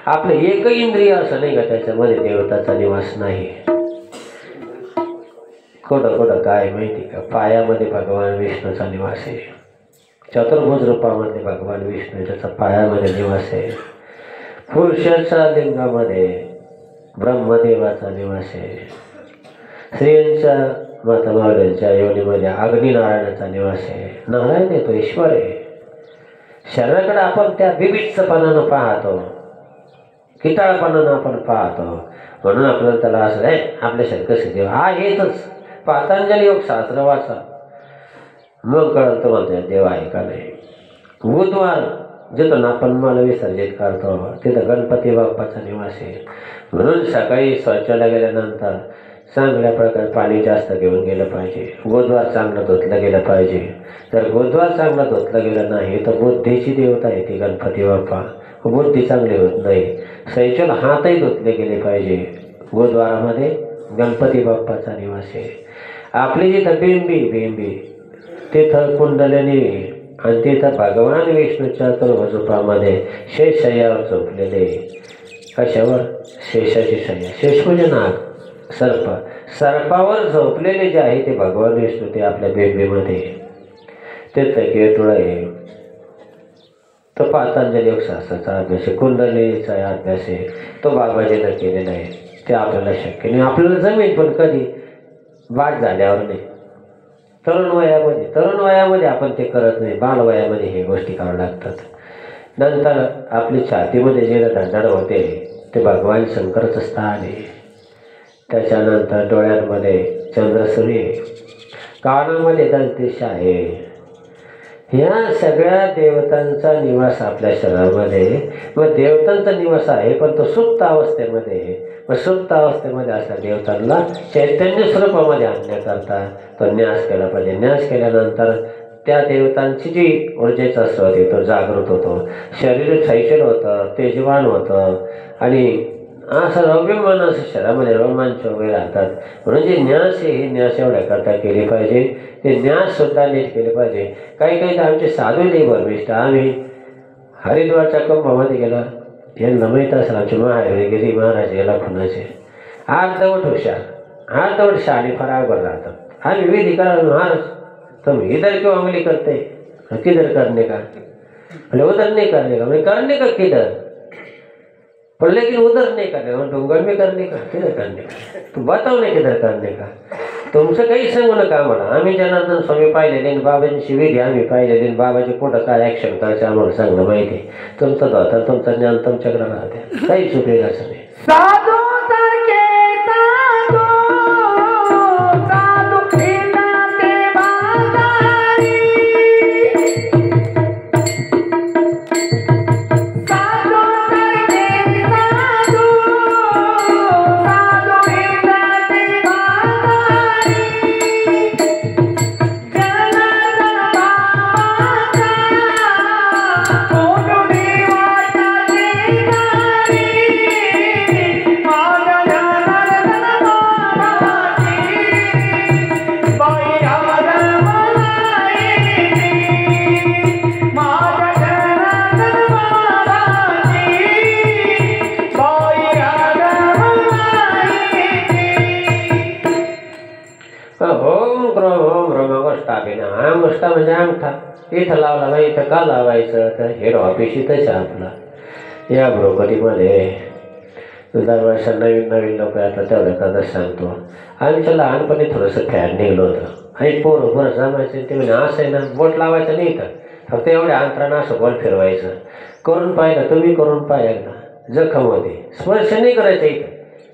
आपलं एकही इंद्रिय असं नाही का त्याच्यामध्ये देवताचा निवास नाही. कुठं कुठं काय माहिती का पायामध्ये भगवान विष्णूचा निवास आहे. चतुर्भुज रूपामध्ये भगवान विष्णू त्याचा पायामध्ये निवास आहे. पुरुषाच्या लिंगामध्ये ब्रह्मदेवाचा निवास आहे. स्त्रियांच्या माता मावल्यांच्या योनीमध्ये अग्निनारायणाचा निवास आहे. नारायण आहे तो ईश्वर आहे. शरीराकडे आपण त्या बिबिचपणानं पाहतो. किटाळपणानं आपण पाहतो. म्हणून आपल्याला त्याला असं आहे आपल्या शरीर कसं देव हा येतच. पतंजली योग शास्त्र वाचा. मग कळलं तुम्हाला देव आहे का नाही. बुधवार जिथून आपण मला विसर्जित करतो तिथं गणपती बाप्पाचा निवास आहे. म्हणून सकाळी शौचाला गेल्यानंतर चांगल्या प्रकारे पाणी जास्त घेऊन गेलं पाहिजे. बुधवार चांगलं धुतलं गेलं पाहिजे. जर बुधवार चांगलं धुतलं गेलं नाही तर बुद्धीची देवता आहे ती गणपती बाप्पा. बुद्धी चांगली होत नाही. शौचाला हातही धुतले गेले पाहिजे. बुधवारामध्ये गणपती बाप्पाचा निवास आहे. आपली जिथं बिंबी तिथं कुंडलिनी आणि तिथं भगवान विष्णूच्या चतुर्भुजामध्ये शेषशय्यावर झोपलेले. कशावर? शेषाची शय्या. शेष म्हणजे नाग, सर्पावर झोपलेले जे आहे ते भगवान विष्णू ते आपल्या बिंबीमध्ये. तिथं केटुळा आहे. तो पातंजली योगशास्त्राचा अभ्यास आहे. कुंडलिनीचा अभ्यास आहे. तो बाबाजीनं केलेला आहे. ते आपल्याला शक्य नाही. आपल्याला जमेल पण कधी वाट झाल्यावर नाही. तरुण वयामध्ये आपण ते करत नाही. बालवयामध्ये हे गोष्टी कराव्या लागतात. नंतर आपली छातीमध्ये जे धडधड होते ते भगवान शंकरचं स्थान आहे. त्याच्यानंतर डोळ्यांमध्ये चंद्रसूर्य आहे. कानामध्ये दंतेश आहे. ह्या सगळ्या देवतांचा निवास आपल्या शरीरामध्ये. मग देवतांचा निवास आहे पण तो सुप्त अवस्थेमध्ये आहे. मग सुप्त अवस्थेमध्ये असल्या देवतांना चैतन्य स्वरूपामध्ये आणण्याकरता तो न्यास केला पाहिजे. न्यास केल्यानंतर त्या देवतांची जी ऊर्जेचा स्रोत आहे तो जागृत होतो. शरीर शैशल होतं, तेजवान होतं आणि असं रव्यमान असं शरीरामध्ये रोमांच वगैरे राहतात. म्हणून जे न्यास आहे हे न्यास एवढ्याकरता केले पाहिजे. ते न्याससुद्धा नीट केले पाहिजे. काही तर आमचे साधू लई भरमिष्ठ. आम्ही हरिद्वारच्या कुंभामध्ये गेलो. यांना माहीत असेल आमचे महावीरगिरी महाराज गेला खुनाचे अर्धवट हुशार, अर्धवट शाणी फार अवघड राहतात. आम्ही विधी करा महाराज तुम इधर क्यों उंगली करते, किधर करने का, बोले उधर नहीं करने का, बोले करने का किधर, पर लेकिन उधर नहीं करने का, डोंगर में करने का, किधर करने का, तो बताओ ना किधर करने का. तुमचं काही सांगू नका आम्हाला. आम्ही जनार्दन स्वामी पाहिलेले बाबांची विधी आम्ही पाहिलेले. बाबाचे पुढं काय ॲक्शन करायचं आम्हाला चांगलं माहिती आहे. तुमचं धोतर तुमचं ज्ञान तुमच्याकडे राहते. काहीच उपयोगाचं नाही. साधू सारखे साधू साधू फिरते बाजारी, साधू सारखे साधू साधू फिरते बाजारी, जनार्दन बाबाचा फोटो देवाच्या शेजारी, माझ्या जनार्दन बाबाची बाई आरमलाईची, माझ्या जनार्दन बाबाची बाई आरमलाईची. ओम क्रोम ओम ब्रह्मगोष्ठाभिना. अंगुष्ठा म्हणजे अंगठा. इथं लावला नाही इथं का लावायचं. तर हेड ऑफिस इथंच आहे आपला. या ब्रोकरीमध्ये दरवर्षी नवीन लोक येतात तेवढं कदाच सांगतो. आमच्या लहानपणी थोडंसं फॅड निघलं होतं. आणि पोरं जमायचं ते म्हणजे असं आहे ना बोट लावायचं नाही इथं. फक्त एवढ्या अंतरानं असं बोट फिरवायचं. करून पाहिलं तुम्ही करून पाहिलं एकदा. जखम होते. स्पर्श नाही करायचं इथं.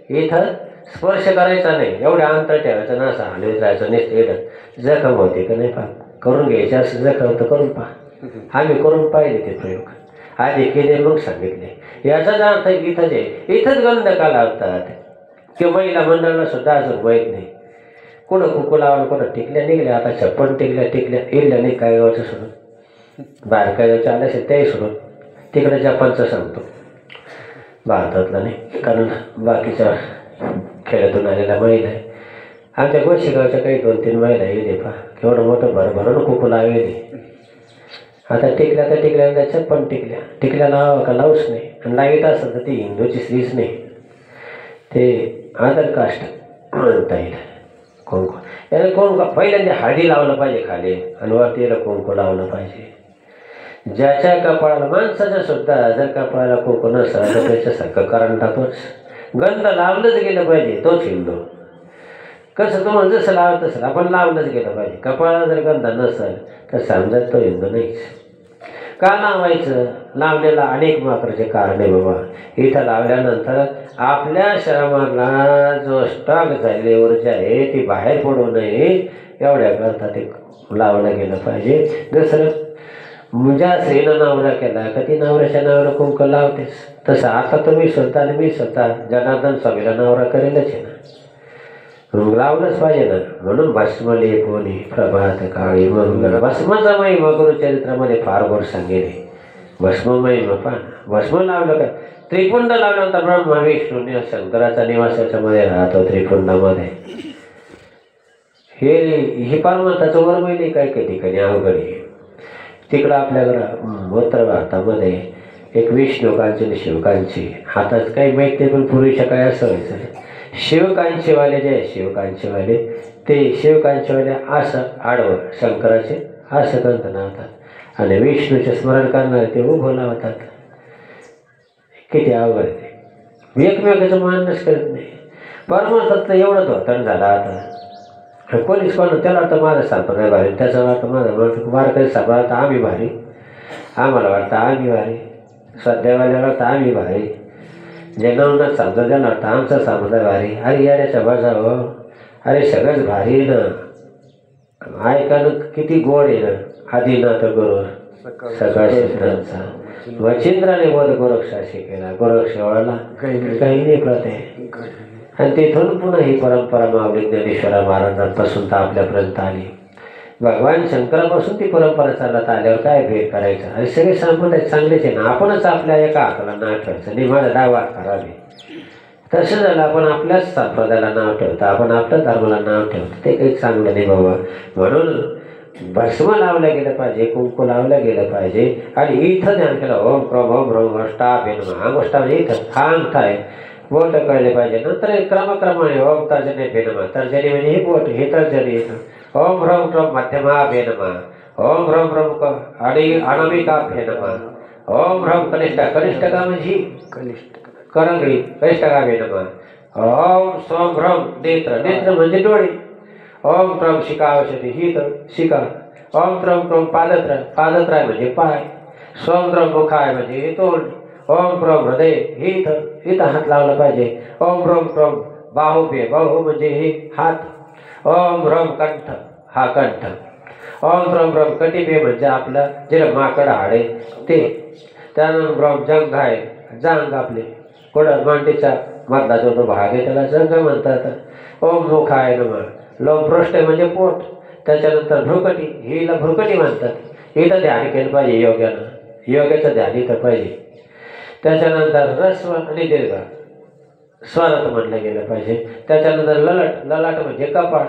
इथं स्पर्श करायचा नाही. एवढ्या अंतर ठेवायचं ना असं हलवीत राहायचं नाही. इथं जखम होते का नाही पहा करून घ्यायचे. असं जखम तर करून पहा. आम्ही करून पाहिले ते प्रयोग. आधी केले मग सांगितले. याचाच अर्थ इथं जे इथंच गंधका लावतात. किंवा महिला मंडळाला सुद्धा अजून माहीत नाही. कुठं कुकू लावलं कुठं टिकल्या निघल्या. आता 56 टिकल्या इडल्या नाही काय गावचं सोडून. बाहेर काय गावचं आलं असेल त्याही सोडून. तिकडे जपानचं सांगतो भारतातला नाही. कारण बाकीच्या खेड्यातून आलेल्या महिला आहे. आमच्या गोशीगावच्या काही 2-3 महिला येते पहा. केवढं मोठं भरभरून कुकू लावली. आता टिकल्या तर टिकल्या 56 टिकल्या लावा का लावूच नाही. आणि लावीत असेल तर ती हिंदूची स्त्रीच नाही. ते आदर कास्ट म्हणता येईल. कुंकू याला कोण पहिल्यांदा हाडी लावलं पाहिजे खाली आणि वरती याला कुंकू लावलं पाहिजे. ज्याच्या कपाळाला माणसाच्या सुद्धा जर कपाळाला कुंकू नसलं तर त्याच्यासारखं कारण टाकतोच. गंध लावलंच गेलं पाहिजे तोच हिंदू. कसं तुम्हाला जसं लावलं तसं आपण लावलंच गेलं पाहिजे. कपाळाला जर गंध नसेल तर समजा तो हिंदू नाहीच. का लावायचं? लावलेला अनेक मात्राचे कारण आहे बाबा. इथं लावल्यानंतर आपल्या शरीराला जो स्टॉक झालेली ऊर्जा आहे ती बाहेर पडू नये एवढ्याकरता ते लावलं गेलं पाहिजे. दुसरं ज्या स्त्रीनं नवरा केला का ती नवऱ्याच्या नावाला कुंकू लावतेस. तसं आता तुम्ही स्वतः आणि मी स्वतः जनार्दन स्वामीला नवरा करेलच आहे ना, मग लावलंच पाहिजे ना. म्हणून भस्म लेपोनी प्रभात काळी मंगल. भस्माचा महिमा गुरुचरित्रामध्ये फार गोड सांगेल. भस्म महिमा पहा. भस्म लावलं का त्रिपुंड लावल्यानंतर ब्रह्मा विष्णू शंकराचा निवास याच्यामध्ये राहतो त्रिपुंडामध्ये. हे परमार्थाचं वरमहिने काही काही ठिकाणी अवघड आहे. तिकडं आपल्याकडं उत्तर भारतामध्ये एक विष्णुकांची आणि शिवकांची हातात काही माहीत नाही, पण पूर्वीच्या काय असं व्हायचं शिवकांचीवाले जे शिवकांचीवाले ते शिवकांचीवाले असं आडवं शंकराचे असं ग्रंथ लावतात आणि विष्णूचे स्मरण करणारे ते उभं लावतात. किती अवघड ते एकमेकाचं मानच करत नाही. परमार्थात एवढं धोतण झालं आता. कोणीच कोण त्याला वाटतं माझं संप्रदाय भारी, त्याचं वाटतं माझं वाटतं वारकरी संप्रदाय आम्ही भारी, आम्हाला वाटतं आम्ही भारी, सध्यावाल्याला वाटतं आम्ही भारी, जे नवनाथ समजा त्याला वाटतं आमचा संप्रदाय भारी. अरे येण्याच्या बाजा हो, अरे सगळंच भारी ना. ऐकायला किती गोड आहे ना. आदिनाथ गुरु सकाळ क्षेत्रांचा वचिंद्राने बोध गोरक्षाशी केला. गोरक्ष वळाला काही नाही प्रते आणि तिथून पुन्हा ही परंपरा माऊली ज्ञानेश्वरा महाराजांपासून तर आपल्यापर्यंत आली. भगवान शंकरापासून ती परंपरा चालत आल्यावर काय भेद करायचा. आणि सगळे संप्रदाय चांगलेच आहे ना. आपणच आपल्या एका हाताला नाव ठेवायचं नाही माझा डावा हात करावे. तसं झालं आपण आपल्याच संप्रदायाला नाव ठेवतो, आपण आपल्या धर्माला नाव ठेवतो, ते काही चांगलं नाही बाबा. म्हणून भस्म लावलं गेलं पाहिजे, कुंकू लावलं गेलं पाहिजे. आणि इथं ध्यान केलं ओम प्रभ ओम भ्रम अष्टा भेनमा. अंगोष्टा म्हणजे इथं हा अंगठा आहे, बोट कळले पाहिजे. नंतर क्रमक्रमाने ओम तर्जने भेनमा. तर्जनी म्हणजे हे बोट, हे तर्जनी येतं. ओम भ्रम प्रभ मध्यमा भेनमा. ओम भ्रम भ्रम आणि अनामिका भेनमा. ओम भ्रम कनिष्ठा. कनिष्ठका म्हणजे करंगळी, कनिष्ठका भेनमा. ओम सोम भ्रम नेत्र. नेत्र म्हणजे डोळे. ओम प्रम शिका औषधी ही तर शिका. ओम त्रम प्रम पादत्र. पादत्राय म्हणजे पाय. सोम द्रम मुखाय म्हणजे हे तोंड. ओम प्रम हृदय हे इथं हात लावला पाहिजे. ओम भ्रम प्रम बाहुबे. बाहू म्हणजे हे हात. ओम भ्रम कंठ हा कंठ. ओम भ्रम भ्रम कटिबे म्हणजे आपलं जे माकड हाडे ते. त्यानंतर भ्रम जंग आहे, जांग आपले पुढं मांडीचा मधला जो तो भाग आहे त्याला जंग म्हणतात. ओम मुखाय नमः. लोमपृष्ठ म्हणजे पोट. त्याच्यानंतर भ्रुकटी, हिला भ्रुकटी म्हणतात. इथं ध्यान केलं पाहिजे योग्यानं, योग्याचं ध्यान इथं पाहिजे. त्याच्यानंतर रस्व आणि दीर्घ स्वरात म्हणलं गेलं पाहिजे. त्याच्यानंतर ललाट. ललाट म्हणजे कपाळ.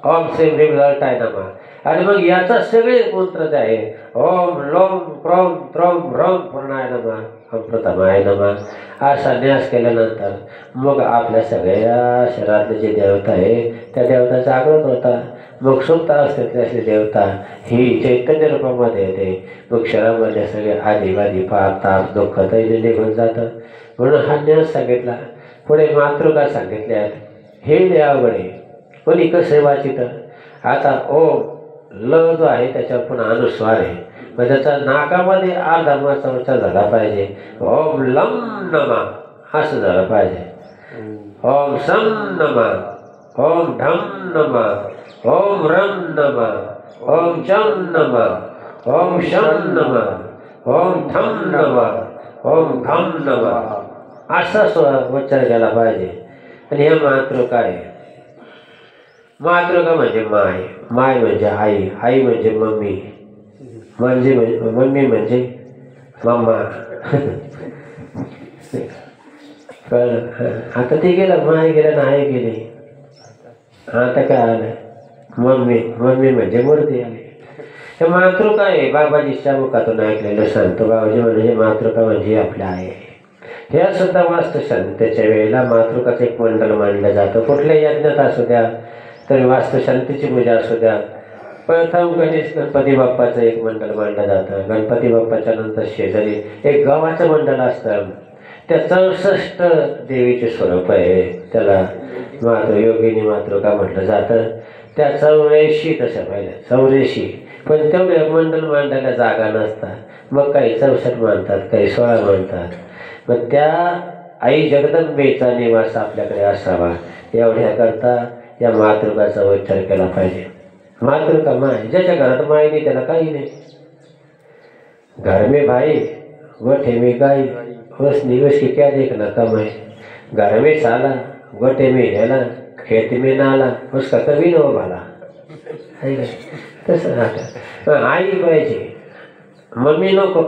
ओम श्रीम ह्रीम ललाटाय नमः. आणि मग याचा सगळे मंत्र जे आहे ओम लोम क्रोम त्रोम ह्रम पूर्णाय नमः अमृतमाय नमः. असा न्यास केल्यानंतर मग आपल्या सगळ्या शरीरातले जे देवता आहे त्या देवता जागृत होता. मग सुप्त अवस्थेतली असली देवता ही चैतन्य रूपामध्ये येते. मग शरीरामध्ये सगळे आदिवादी पाप ताप दुःख तैल निघून जातं. म्हणून हा न्यास सांगितला. पुढे मातृका सांगितल्या. हे लय अवघड आहे. कोणी कसं वाचित. आता ओम ल जो आहे त्याच्यावर पुन्हा अनुस्वार आहे, मग त्याचा नाकामध्ये अर्धामाचा उच्चार झाला पाहिजे. ओम लम नमा असं झालं पाहिजे. ओम सम नमा. ओम ढम नमा. ओम रम नमा. ओम चम नमा. ओम शम नमा. ओम थम नमा. ओम घम नमा असा उच्चार केला पाहिजे. आणि हे मातृका आहे. मातृका म्हणजे माय. माय म्हणजे आई. आई म्हणजे मम्मी. म्हणजे मम्मी म्हणजे मम्मा. कळलं. आता ते गेलं, माय गेलं ना आई गेली. आता काय आलं मम्मी. मम्मी म्हणजे मूर्ती आली. हे मातृका आहे. बाबाजीच्या मुखातून ऐकलेलं सांगतो बाबाजी म्हणजे मातृका म्हणजे आपल्या आई. ह्या सुद्धा वास्तुशांतीच्या वेळेला मातृकाचं एक मंडळ मांडलं जातं. कुठल्याही यज्ञात असू द्या तरी वास्तुशांतीची पूजा असू द्या. प्रथम गणपती बाप्पाचं एक मंडळ मांडलं जातं. गणपती बाप्पाच्या नंतर शेजारी एक गावाचं मंडळ असतं. त्या 64 देवीचे स्वरूप आहे. त्याला योगिनी मातृका म्हटलं जातं. त्या 84 तशा पाहिल्या 84 पण तेवढे मंडल मांडायला जागा नसतात. मग काही 64 मानतात, काही 16 मानतात. मग त्या आई जगदंबेचा निवास आपल्याकडे असावा एवढ्याकरता या मातृकाचा उच्चार केला पाहिजे. मातृका माय, ज्याच्या घरात माय नाही त्याला काही नाही. घर में भाई गोठे में गाई, उसने उसकी क्या देखना कमाई. घर में साला गोठे में हेला, खेत में नाला, उसका कभी न हो भला. तसं राहतं. आई पाहिजे, मम्मी नको.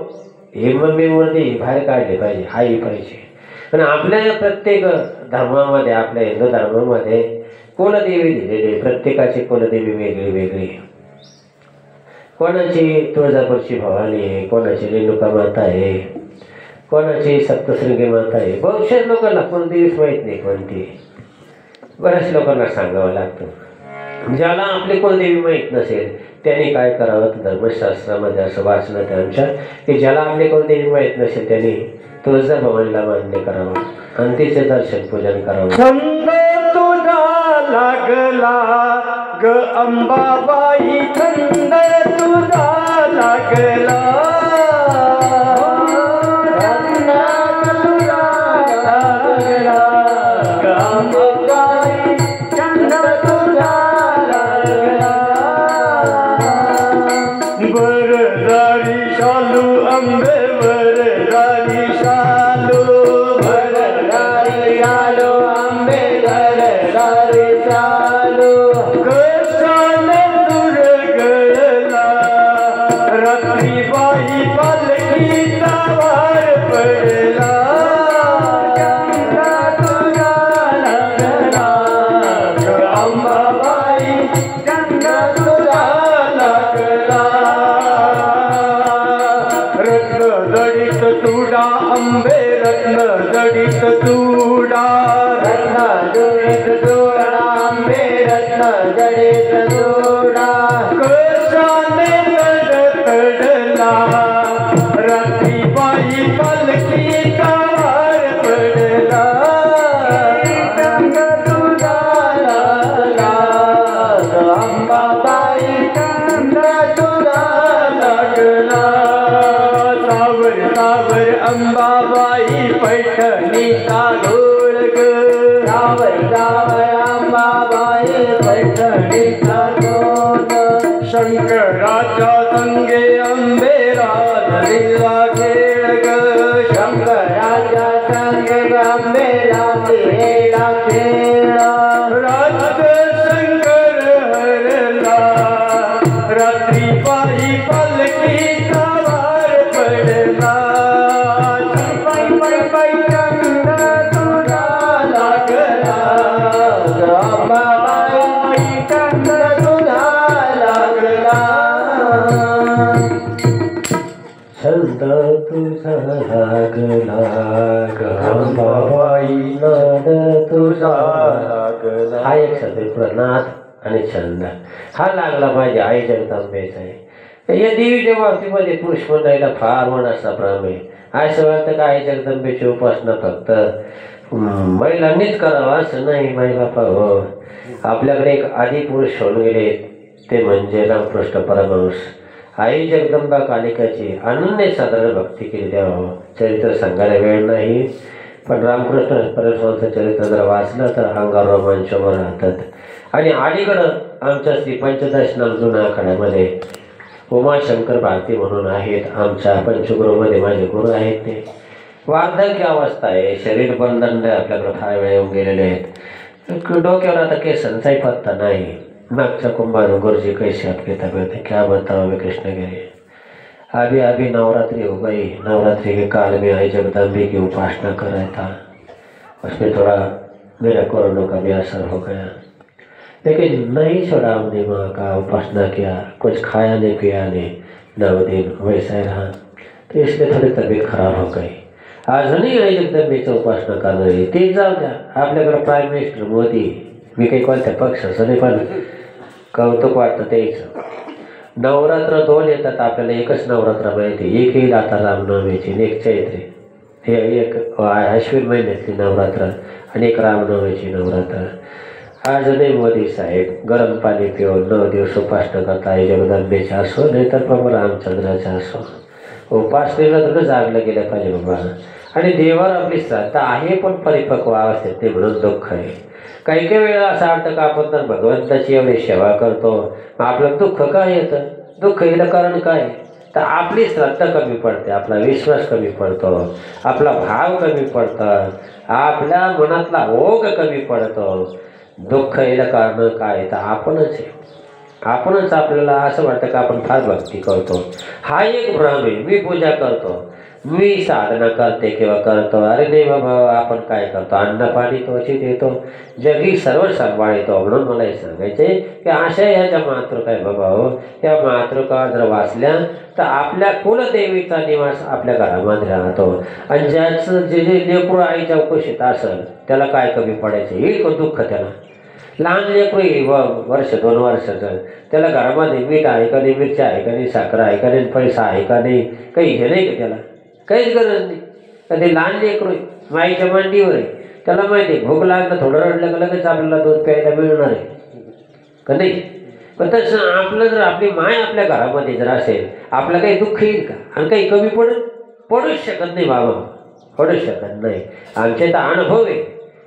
हे मम्मीमध्ये बाहेर काढले पाहिजे, आई पाहिजे. पण आपल्या प्रत्येक धर्मामध्ये, आपल्या हिंदू धर्मामध्ये कुलदेवी दिलेली, प्रत्येकाची कुलदेवी वेगळी वेगळी. कोणाची तुळजापूरची भवानी आहे, कोणाची रेणुका माता आहे, कोणाची सप्तशृंगी माता आहे. बहुशेष लोकांना कुलदेवीच माहीत नाही कोणती. बऱ्याच लोकांना सांगावं लागतं. ज्याला आपली कुलदेवी माहीत नसेल त्यांनी काय करावं, धर्मशास्त्रामध्ये असं वाचनात आमच्या की ज्याला आपली कुलदेवी माहीत नसेल त्यांनी तुळजा भवानीला मान्य करावं आणि तिचे दर्शन पूजन करावं. छंद तुझा लागला ग अंबाबाई, छंद तुझा लागला. छंद तुझा लागला ग अंबाबाई, छंद तुझा लागला. बरदारी शालू अंबे, बरदारी शालू, बरदारी शालू अंबे, बरदारी शालू. कशाने दुर्गळला रात्री बाई पालखीचा वार पडला. चंद्र तुझा लागला ग अंबाबाई, चंद्र तुझा लागला. रत्न जडित तुडा अंबे, रत्न जडित तुडा, रत्न जडित तुडा अंबे, रत्न जडित तुडा. कशाने तडतडला रात्री बाई पालखीचा वार पडला. चंद्र तुझा लागला ग अंबाबाई, चंद्र तुझा लागला. सावर सावर अंबाबाई पैठणीचा घोळ ग, सावर सावर अंबाबाई पैठणीचा घोळ. शंकराच्या संगे अंबे राधलीला खेळ ग, शंकराच्या संगे अंबे राधलीला खेळ. राज्य शंकर हरला रात्री बाई पालखीचा वार पडला. पै पै पै चंद्र तुझा लागला ग अंबाबाई, चंद्र तुझा लागला. छंद तुझा लागला ग अंबाबाई, नाद तुझा लागला. हा एक शब्द पुढे नाद आणि छंद हा लागला पाहिजे. आई जगदंबेचा आहे. या देवीच्या बाबतीमध्ये पुरुष मंडळीला फार मनाचा भ्रम आहे. असं वाटतं का आई जगदंबेची उपासना फक्त महिलांनीच करावं असं नाही. माई बापा हो, आपल्याकडे एक आदी पुरुष होऊन गेले ते म्हणजे रामकृष्ण परमहंस. आई जगदंबा कालिकाची अनन्य साधारण भक्ती केली. द्यावं चरित्र सांगायला वेळ नाही, पण रामकृष्ण परमहंसाचं चरित्र जर वाचलं तर अंगावर रोमांच उभं राहतात. आणि अलीकडं आमच्या श्री पंचदशनाम जुना आखाड्यामध्ये उमाशंकर भारती म्हणून आहेत. आमच्या पंचगुरूमध्ये माझे गुरु आहेत. ते वार्धक्य अवस्था आहे, शरीर बंधन आपल्याकडे फार वेळ येऊन गेलेले आहेत. डोक्यावर आता केसांचाही पत्ता नाही. मागच्या कुंभार गुरुजी कैसे आपके तबियत है, क्या बताओ मैं कृष्णगिरी. अभी अभी नवरात्रि हो गई, नवरात्रि के काल में आई जगदम्बे की उपासना कर रहा था. उसमें थोड़ा मेरा कोरोना का भी असर हो गया, लेकिन नहीं छोड़ा हमने माँ का उपासना किया. कुछ खाया नहीं पिया नहीं, 9 दिन वैसा ही रहा. तो इसलिए थोड़ी तबीयत खराब हो गई. अजूनही आई जगदंबेची उपासना करणारी ते जाऊ द्या. आपल्याकडे प्राईम मिनिस्टर मोदी, मी काही कोणत्या पक्षाचं नाही, पण कौतुक वाटतं त्याचं. नवरात्र 2 येतात आपल्याला, एकच नवरात्र माहिती. एक येईल आता रामनवमीची आणि एक चैत्री, हे एक अश्विन महिन्यातली नवरात्र आणि एक रामनवमीची नवरात्र. अजूनही मोदी साहेब गरम पाणी पिऊन 9 दिवस उपासना करता आई जगदंबेचे असो नाही तर बाबा रामचंद्राचे असो उपासनेला थोडं जागलं गेलं पाहिजे बाबा. आणि देवावर आपली श्रद्धा आहे पण परिपक्व अवस्थेत ते म्हणून दुःख आहे. काही काही वेळा असं वाटतं का आपण तर भगवंताची एवढी सेवा करतो आपलं दुःख काय येतं. दुःख येणं कारण काय तर आपली श्रद्धा कमी पडते, आपला विश्वास कमी पडतो, आपला भाव कमी पडतं, आपल्या मनातला ओघ कमी पडतो. दुःख येणं कारण काय तर आपणच आहे. आपणच आपल्याला असं वाटतं का आपण फार भक्ती करतो. हा एक भ्रम आहे. मी पूजा करतो, मी साधना करते किंवा करतो. अरे नाही बाबा, आपण काय करतो, अन्न पाणी त्वचित येतो, जगी सर्व सांभाळतो. म्हणून मला हे सांगायचे की अशा ह्याच्या मातृका बाबा हो, या मातृका जर वाचल्या तर आपल्या कुलदेवीचा निवास आपल्या घरामध्ये राहतो. आणि ज्याचं जे जे लेकरू आईच्या उपस्थित असेल त्याला काय कमी पडायचं, येईल का दुःख त्याला. लहान लेकरू वर्ष 2 वर्षाचं, त्याला घरामध्ये मीठ आहे का नाही, मिरची आहे का नाही, साखर आहे का नाही, पैसा आहे का नाही, काही हे नाही का त्याला, काहीच गरज नाही. तर ते लहान लेकरू आहे, माईच्या मांडीवर आहे, त्याला माहिती आहे भूक लागलं थोडं रडलं का लगेच आपल्याला दूध प्यायला मिळणार आहे का नाही. पण तसं आपलं जर आपली माय आपल्या घरामध्ये जर असेल आपलं काही दुःख येईल का आणि काही कमी पडूच शकत नाही बाबा, पडूच शकत नाही. आमचे तर अनुभव आहे.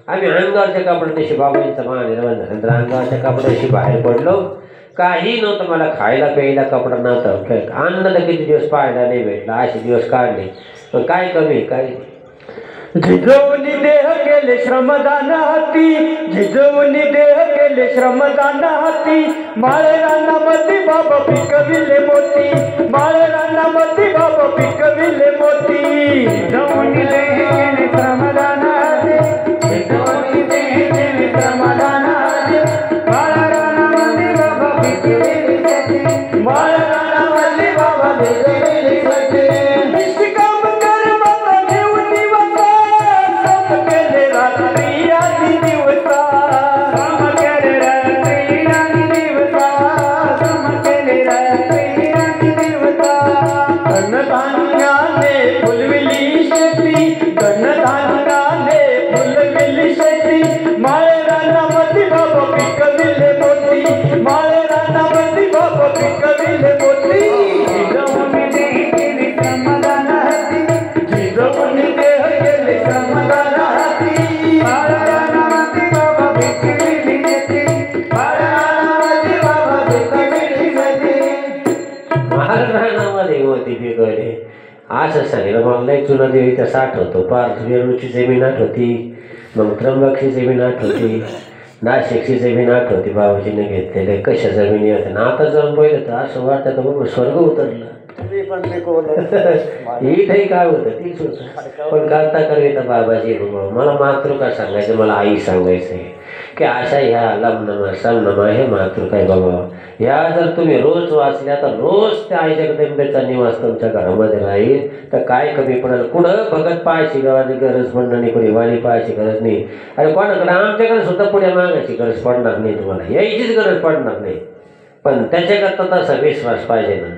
आम्ही अंगावरच्या कपड्याशी बाबांचा मान निर्माण झाल्यानंतर अंगावरच्या कपड्याशी बाहेर पडलो, काही नव्हतं, मला खायला प्यायला कपडा नव्हतं, अन्न तर किती दिवस पाहायला नाही भेटला, असे दिवस काढले. पण काय कमी काय झिजवणी देह केले श्रमदान हाती, झिजवणी देह केले श्रमदान हाती, माळरानामध्ये बाबा पिकविले मोती, माळरानामध्ये बाबा पिकविले मोती. झिजवणी देह केले श्रमदान हाती, झिजवणी देह केले श्रमदान हाती, माळरानामध्ये बाबा पिकविले मोती, माळरानामध्ये बाबा पिकविले मोती. निष्काम कर्माचा देव दिवसा, श्रम केले रात्री आणि दिवसा, श्रम केले रात्री आणि दिवसा, श्रम केले रात्री आणि दिवसा. धनधान्याने फुलविली शेती, धनधान्याने फुलविली शेती, माळरानामध्ये बाबा पिकविले मोती, माळरानामध्ये बाबा पिकविले मोती. झिजवणी देह केले श्रमदान हाती, झिजवणी देह केले श्रमदान हाती, माळरानामध्ये बाबा पिकविली शेती, माळरानामध्ये बाबा पिकविली शेती. महाराणामध्ये होती पिकवले असं सांगितलं. मला एक जुना देवीचा साठ होतो, पार वेरूळची जमीन आठवती, मग त्र्यंबकची जमीन आठवती, नाशिकची जमीन आठवती बाबाजीने घेतलेले. कशा जमिनी होत्या ना, आता जाऊन पाहिलं तर असं वाटतं का बाबा स्वर्ग उतरलं. इथंही काय होतं तीच होतं. पण करता करता बाबाजी मला मातृका सांगायचं, मला आई सांगायचं आहे की अशा ह्या लमनमा समनमा हे मातृका आहे बाबा. ह्या जर तुम्ही रोज वाचल्या तर रोज त्या आई जगदंबेचा निवास तुमच्या घरामध्ये राहील. तर काय कमी पडेल. कुठं भगत पाहायची गावाची गरज पडणार नाही, कोणी वाणी पाहायची गरज नाही. अरे कोणाकडे आमच्याकडे सुद्धा पुढे मागायची गरज पडणार नाही, तुम्हाला यायचीच गरज पडणार नाही. पण त्याच्याकरता तसा विश्वास पाहिजे ना.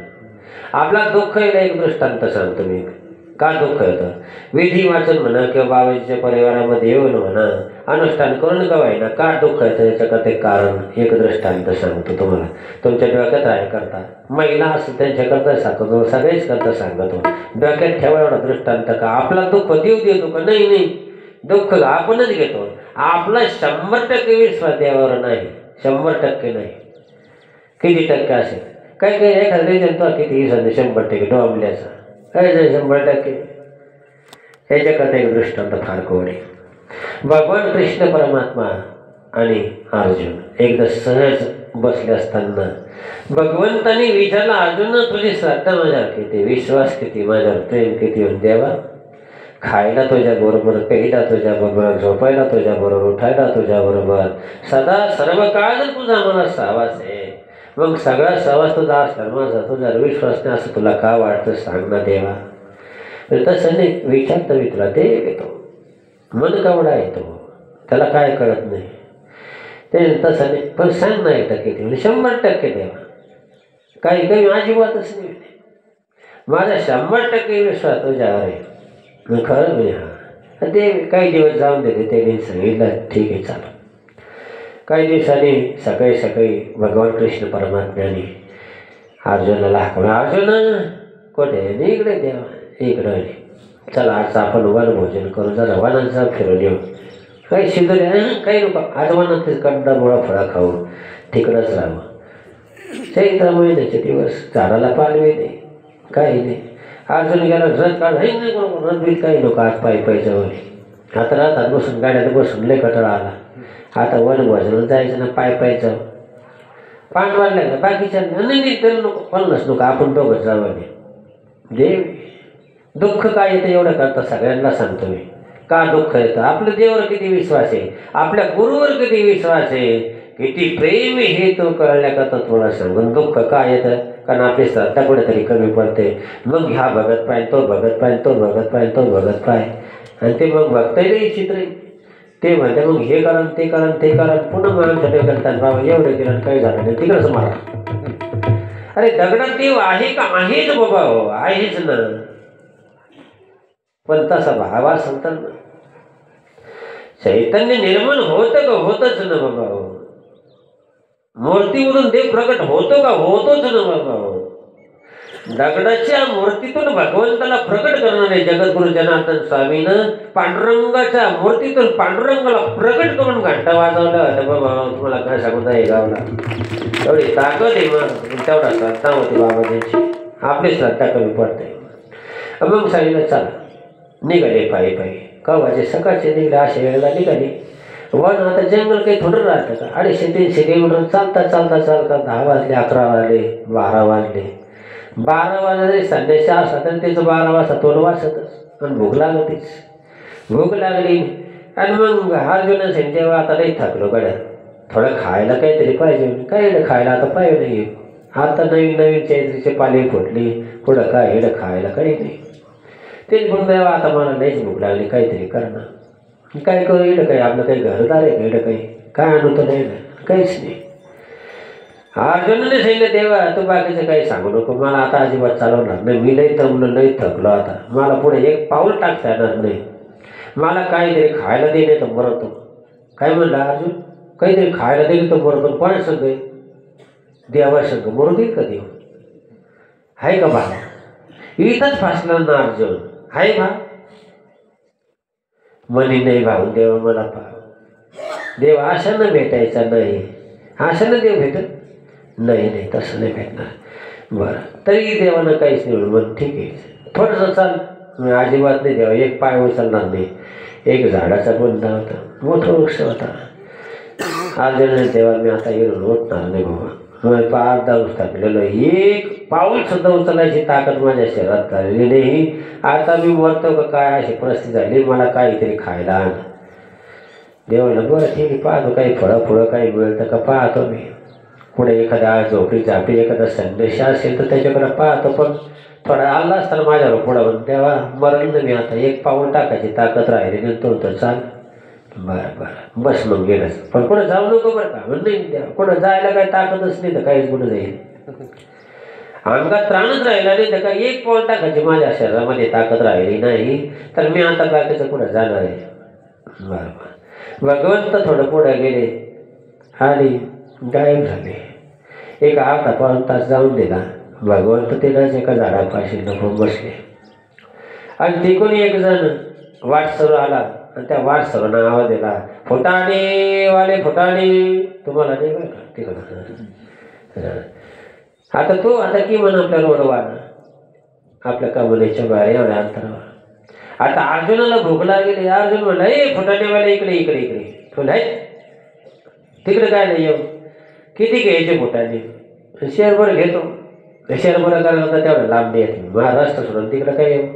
आपला दुःख येणं एक दृष्टांत सांगतो मी. का दुःख येतं, विधी वाचन म्हणा किंवा बाबाजीच्या परिवारामध्ये येऊन म्हणा, अनुष्ठान करून का व्हायना का दुःख येतं, याच्याकरता एक कारण एक दृष्टांत सांगतो तुम्हाला. तुमच्या डोक्यात आहे करता, महिला असं त्यांच्याकरता सांगतो, सगळेच करता सांगतो. डोक्यात ठेवा एवढा दृष्टांत का आपला दुःख देव देतो का नाही. नाही, दुःख आपणच घेतो. आपला 100% विश्वास देवावर नाही, 100% नाही. किती टक्के असेल काही काही एखादा रिजन तो किती 100% डोंबल्याचा काय 100%. ह्याच्याकरता एक दृष्टांत फार कोवडी. भगवान कृष्ण परमात्मा आणि अर्जुन एकदा सहज बसले असताना भगवंतांनी विचारला, अर्जुन तुझी श्रद्धा माझ्यावर किती, विश्वास किती, माझ्यावर प्रेम किती होऊन देवा. खायला तुझ्या बरोबर, प्यायला तुझ्या बरोबर, झोपायला तुझ्या बरोबर, उठायला तुझ्या बरोबर, सदा सर्व काळ जर तुझा मला सहवास आहे, मग सगळा सहवास तुझा असणार माझा, तुझा विश्वास नाही असं तुला का वाटतं सांग ना देवा. तसं नाही, विचारतो मी तुला, ते येतो मन कवडा येतो, त्याला काय कळत नाही ते तसं नाही. पण सांग ना 1% म्हणजे 100% देवा. काही काही अजिबातच नाही, माझा 100% विश्वास तुझ्यावर आहे. मग खरं म्हणजे हा ते काही दिवस जाऊन देते, ते मी सांगितलं ठीक आहे चालू. काही दिवसांनी सकाळी सकाळी भगवान कृष्ण परमात्म्याने अर्जुनाला हाकवलं, अर्जुन कुठे इकडे देवा इकडं चला आज आपण वनभोजन करू, जरा वनांचा फिरून येऊ. काही शिजले काही नको, आज वनात कंदा मुळा फळा खाऊ, तिकडंच राहावं. चैत्र महिन्याचे दिवस, झाडाला पालवी नाही काही नाही. अर्जुन गेला रथ काढ, रथ बीत काही नको, आज पायी पायी जाऊ. आता राहतात बसून गाड्यात बसून लय कटाळा आला, आता वनभोजनाला जायचं ना, पाय पाय जाऊ. पांडवांना का बाकीच्या नाही तर नको, पन्नास नको, आपण दोघं जाऊ. देव दुःख काय येतं एवढं करता सगळ्यांना सांगतो मी, का दुःख येतं. आपल्या देवावर किती विश्वास आहे, आपल्या गुरुवर किती विश्वास आहे, किती प्रेम हे तो कळण्याकरता थोडा सांगून दुःख काय येतं. कारण आपली श्रद्धा कुठेतरी कमी पडते. मग ह्या भगत पाय, तो भगत पाय, तो भगत पाय, तो भगत पाय, आणि ते मग बघताही नाही चित्र. ते म्हणते मग हे करा ते करा ते करा, पुन्हा मग करतात बाबा एवढं केलं काही झालं नाही तिकडंच मला. अरे दगडात देव आहे का? आहेच बाबा, हो आहेच ना. पण तसा भाव असेल तर ना चैतन्य निर्माण होतं का? होतच ना बाबा. हो मूर्तीवरून देव प्रकट होतो का? होतोच ना बाबा. हो दगडाच्या मूर्तीतून भगवंताला प्रकट करणारे जगद्गुरु जनार्दन स्वामीनं पांडुरंगाच्या मूर्तीतून पांडुरंगाला प्रकट करून घंटा वाजवलं. बाबा तुम्हाला काय सांगू हे गावला एवढी ताकद आहे, मग तेवढा श्रद्धा होती बाबा त्यांची. आपली श्रद्धा कमी पडते. मग सांगितलं चला, निघाले पायी पायी. कवाचे सकाळचे निघले, अशा वेळेला निघाले. वन आता जंगल काही थोडं राहतं का? 250-300 किलोमीटर चालता चालता चालता 10 वाजले, 11 वाजले, 12 वाजले. 12 वाजले संध्याशी असला तर त्याचं 12 वाजता तोंड वाजतच, आणि भूक लागतीच. भूक लागली आणि मग अर्जुन जेव्हा आता नाही थकलो गड्या, थोडं खायला काहीतरी पाहिजे. काही खायला आता पाहिजे नाही. आता नवीन नवीन चैत्रीचे पाले फुटली, पुढं काय इकडं खायला काही नाही. तेच म्हणून तेव्हा आता मला नाहीच भूक लागली, काहीतरी करणं. काय करू इकडं काही आपलं काही घरदार आहे का? इकडं काही काय आणू तर नाही ना, काहीच नाही. अर्जुनाने सांगितलं देवा तू बाकीचं काही सांगू नको, मला आता अजिबात चालवणार नाही. मी लई दमलो, लई थकलो, आता मला पुढे एक पाऊल टाकता येणार नाही. मला काहीतरी खायला देणे तर मरतो. काय म्हणलं अर्जुन? काहीतरी खायला दिले तर मरतो. कोणा संग? देवा संग मरू देईल का देव? आहे का बा? इथंच फासला ना अर्जुन. आहे बा? म्हणे नाही भाऊ देवा मला पाव. देव आशानं भेटायचा नाही. आशानं देव भेटत नाही. नाही तसं नाही भेटणार. बरं तरी देवानं काहीच नाही म्हणून ठीक आहे थोडंसं चाल. मी अजिबात नाही देवा, एक पाय उचलणार नाही. एक झाडाचा बुंदा होता, मोठा वृक्ष होता. अर्जुन देवा मी आता येऊन उठणार नाही बाबा, मग पार दाऊस टाकलेलं, एक पाऊल सुद्धा उचलायची ताकद माझ्या शरीरात झालेली नाही. आता मी मरतो का काय अशी परिस्थिती झाली, मला काहीतरी खायला आण. देवाला बरं ठीक आहे पाहतो, काही फळं फुळं काही मिळतं का पाहतो मी. पुढे एखाद्या झोपडी झापडी एखादा संदेश असेल तर त्याच्याकडे पाहतो. पण थोडा आला असताना माझ्यावर पुढं म्हणून तेव्हा मरण नाही. मी आता एक पाऊल टाकायची ताकद राहिली नंतर तर चाल. बरं बरं बस मग गेलंच. पण कुठं जाऊ नको बरं का? म्हणून नाही द्या, कुठं जायला काही ताकदच नाही तर काहीच कुठं जाईल. अंगात त्राणच राहिला नाही तर काही एक पाऊल टाकायची माझ्या शरीरामध्ये ताकद राहिली नाही तर मी आता बाकीचं कुठं जाणार आहे. बरं बरं भगवंत थोडं पुढे गेले आणि गायब झाले. एक अर्धा पाऊण तास जाऊन दिला. भगवंत तिलाच एका झाडापाशी लपून बसले आणि तिकडून एक जण वाटसरू आला आणि त्या वाटसरूनं आवाज दिला, फुटाणे वाले फुटाणे. तुम्हाला नाही बरं का तिकडं. आता तो आता की म्हण आपल्या रोडवान आपल्या कमलेच्या बाहेर एवढ्या अंतरावर. आता अर्जुनाला भूक लागली. अर्जुन म्हणला ए फुटाणेवाले इकडे इकडे इकडे. तुला तिकडे काय नाही येऊ. किती घ्यायचे फुटाणे? शेअरभर घेतो. शेअरभर करायला होता तेवढं लांब येत महाराष्ट्र सोडून तिकडं काय येऊ.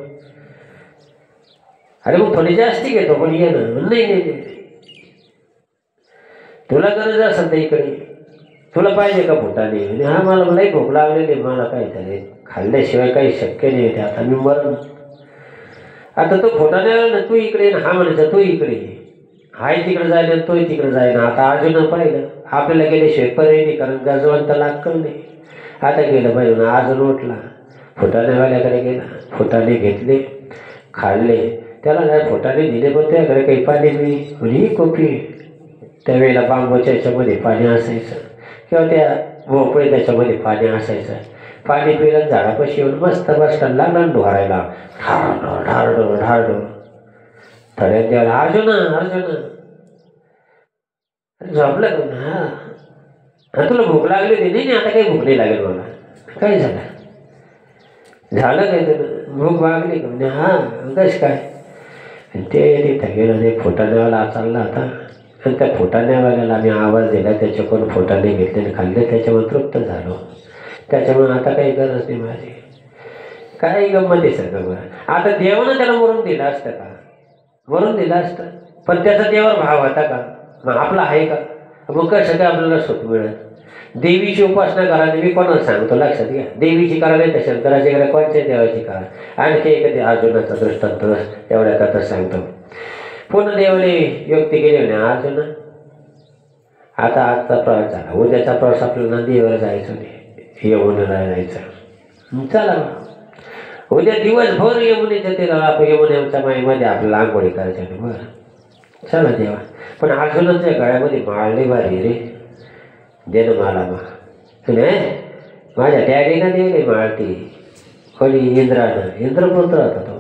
अरे मग थोडी जास्ती घेतो पण ये ना. नाही नाही तुला गरज असेल तर इकडे. तुला पाहिजे का फुटाणे? हा मला लई भूक लागलेली, मला काहीतरी खाल्ल्याशिवाय काही शक्य नाही ते. आता मी मरण. आता तो फुटाणे ना तू इकडे ना, हा म्हणायचा तू इकडे ये. हाय तिकडे जायला तोही तिकडे जायना. आता अर्जुन पाहिलं आपल्याला गेल्याशिवाय पर्याय नाही, कारण गजवंताला अक्कल नाही. आता गेलं पाहिजे ना. अर्जुन उठला, फुटाणेवाल्याकडे गेला, फुटाणे घेतले, खाल्ले. त्याला नाही फुटाणे दिले पण त्याकडे काही पाणी नाही. म्हणजे ही कोपी त्यावेळेला बांबूच्या याच्यामध्ये पाणी असायचं किंवा त्या भोपळे त्याच्यामध्ये पाणी असायचं. पाणी पिलं झाडापाशी येऊन मस्त बसला लागला ढोरायला ढारडो ढारडो ढारडो. थोड्या देवाला अर्जुना अर्जुना झोपलं का? हां तुला भूक लागली होती? नाही आता काही भूक नाही लागेल मला. काय झालं काय तुला भूक लागली का? म्हणजे हां कसं काय? ते तिथं गेलं ते फुटाण्यावाला चालला होता आणि त्या फुटाण्यावाल्याला आम्ही आवाज दिला, त्याच्याकडून फुटाणे घेतले आणि खाल्ले, त्याच्यामुळे तृप्त झालो. त्याच्यामुळे आता काही गरज नाही माझी. काही गंमत आहे सगळं. बरं आता देवानं त्याला मरून दिलं असतं का? मरून दिलं असतं, पण त्याचा देवावर भाव होता का? मग आपला आहे का? मग कसं काय आपल्याला सुख मिळत? देवीची उपासना करा. मी कोणाला सांगतो लक्षात घ्या, देवीची करा नाही तर शंकराची करा, कोणत्या देवाची करा. आणखी एखादी अर्जुनाचा दृष्टांत एवढ्या कथा सांगतो. पुन्हा देवाने युक्ती केली म्हणे, अर्जुन आता आजचा प्रवास झाला, उद्याचा प्रवास आपल्याला नदीवर जायचं नाही, यमुनेला जायचं. चला उद्या दिवसभर यमुनेच्या तीराला आपण यमुनेच्या माईमध्ये आपल्याला आंघोळी करायच्या नाही. बरं चला देवा. पण अर्जुनाच्या गळ्यामध्ये माळली भारी रे, दे ना मला नाही माझ्या डॅडीनं दिली माळती. कोणी इंद्रानं, इंद्रपुत्र होता तो.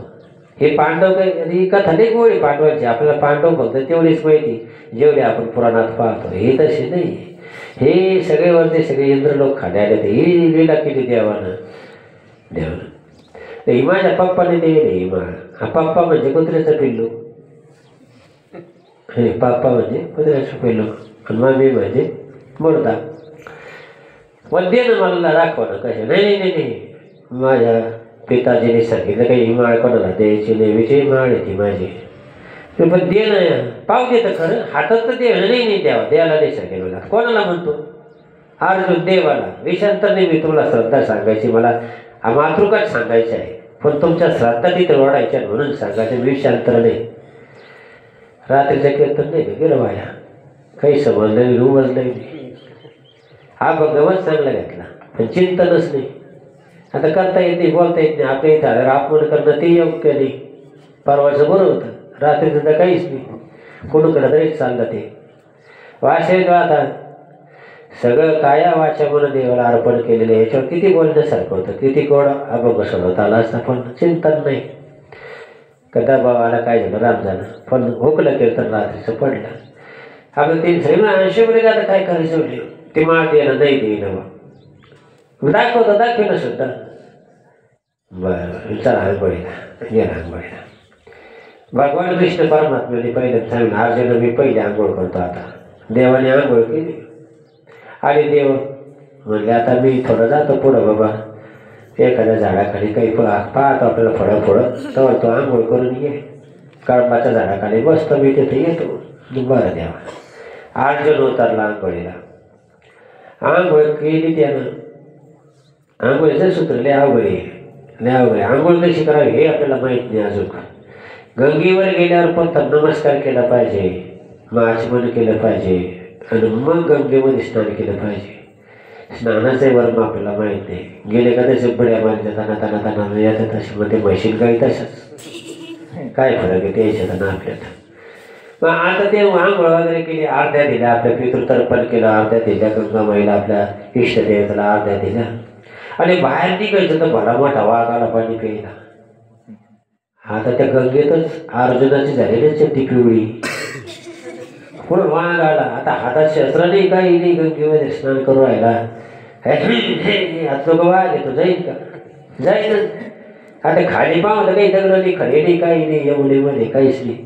हे पांडव काही ही कथा नाही गोळी पांडवांची, आपल्याला पांडव फक्त तेवढीच माहिती जेवढे आपण पुराणात पाहतो. हे तसे नाही, हे सगळे वरचे सगळे इंद्रलोक खाली आले. ते ही लीला केली देवानं. ही माझ्या पप्पाने दिली ही माळ. हा पप्पा म्हणजे कुत्र्याचं पिल्लू, हे पप्पा म्हणजे कुत्र्याचं पिल्लू आणि मम्मी म्हणजे मुर्दा. पण दे ना मला दाखवा ना कशा. नाही नाही नाही माझ्या पिताजीने सांगितलं काही ही माळ कोणाला द्यायची नाही, विजयी माळ आहे ती माझी. पण दे ना पाव दे तर खरं, हातात तर दे. नाही द्यावा, द्यायला नाही सांगेल मला. कोणाला म्हणतो? अर्जुन देवाला. विषांतर नाही, मी तुम्हाला श्रद्धा सांगायची, मला मातृकाच सांगायची आहे, पण तुमच्या श्रद्धा तिथे ओढायच्या म्हणून सांगायचं, विषांतर नाही. रात्रीचं कीर्तन नाही गेलं वाया, काही समजलं नाही, उमजलं नाही. हा भगवत चांगला घेतला पण चिंतनच नाही. आता करता येत नाही, बोलता येत नाही. आपल्या इथं आल्यावर अपमान करणं ते योग्य नाही. परवाचं बरं होतं, रात्रीचं तर काहीच नाही, कोणीकडं तरीच चाललं ते. वाचेल आता सगळं काया वाचा म्हणून देवाला अर्पण केलेलं आहे. याच्यावर किती बोलण्यासारखं होतं, किती गोड अभंग सोडवता आला असता, पण चिंतन नाही. कदा भावाला काय झालं, राम झालं, पण हुकलं कीर्तन रात्रीचं पडलं. आपलं तीन श्रीमान 80 मध्ये आता काय करायचं होते, ते माळ द्यायला नाही देईन मग दाखवतं दाखवेन सुद्धा. बरं चला आंघोळीला गेला. आंघोळीला भगवान कृष्ण परमात्म्याने पहिलं सांगितलं, अर्जुन मी पहिले आंघोळ करतो. आता देवाने आंघोळ केली आणि देव म्हणले आता मी थोडं जातो पुढं बाबा, एखाद्या झाडाखाली काही पाहतो आपल्याला फळं फळं, तर तो आंघोळ करून ये. कळंबाच्या झाडाखाली बसतो मी, तिथे येतो. बरं देवा. अर्जुन उतरला आंघोळीला. आंघोळ केली त्यानं. आंघोळीचं सूत्र लय अवघड आहे. आंघोळ कशी करावी हे आपल्याला माहीत नाही अजून. गंगेवर गेल्यावर पण नमस्कार केला पाहिजे, आचमन केलं पाहिजे आणि मग गंगेमध्ये स्नान केलं पाहिजे. स्नानाचे वर्म आपल्याला माहीत नाही. गेले का तसे बड्या मारतात ताना याच्यात तसे मग ते म्हशीन काही तसंच. काय फरक आहे ते याच्यात आणि आपल्यात. मग आता ते आंघोळ वगैरे केली, अर्ध्या दिल्या, आपल्या पितृतर्पण केलं, अर्ध्या दिल्या गंगामाईला, आपल्या इष्टदेवताला अर्ध्या दिल्या. आणि बाहेर निघायचं तर भला मोठा वाघ आला पाणी प्यायला. आता त्या गंगेतच अर्जुनाची झालेली चट्टी पिवळी, पुढं वाघ आला. आता हातात शस्त्र नाही, काही नाही, गंगेमध्ये स्नान करू राहिला. हात लोक वाघ येतो, जाईल का? जाईन. आता खाली पाहलं काही दगड नाही, खडे नाही, काही नाही, यमुनेमध्ये काहीच नाही.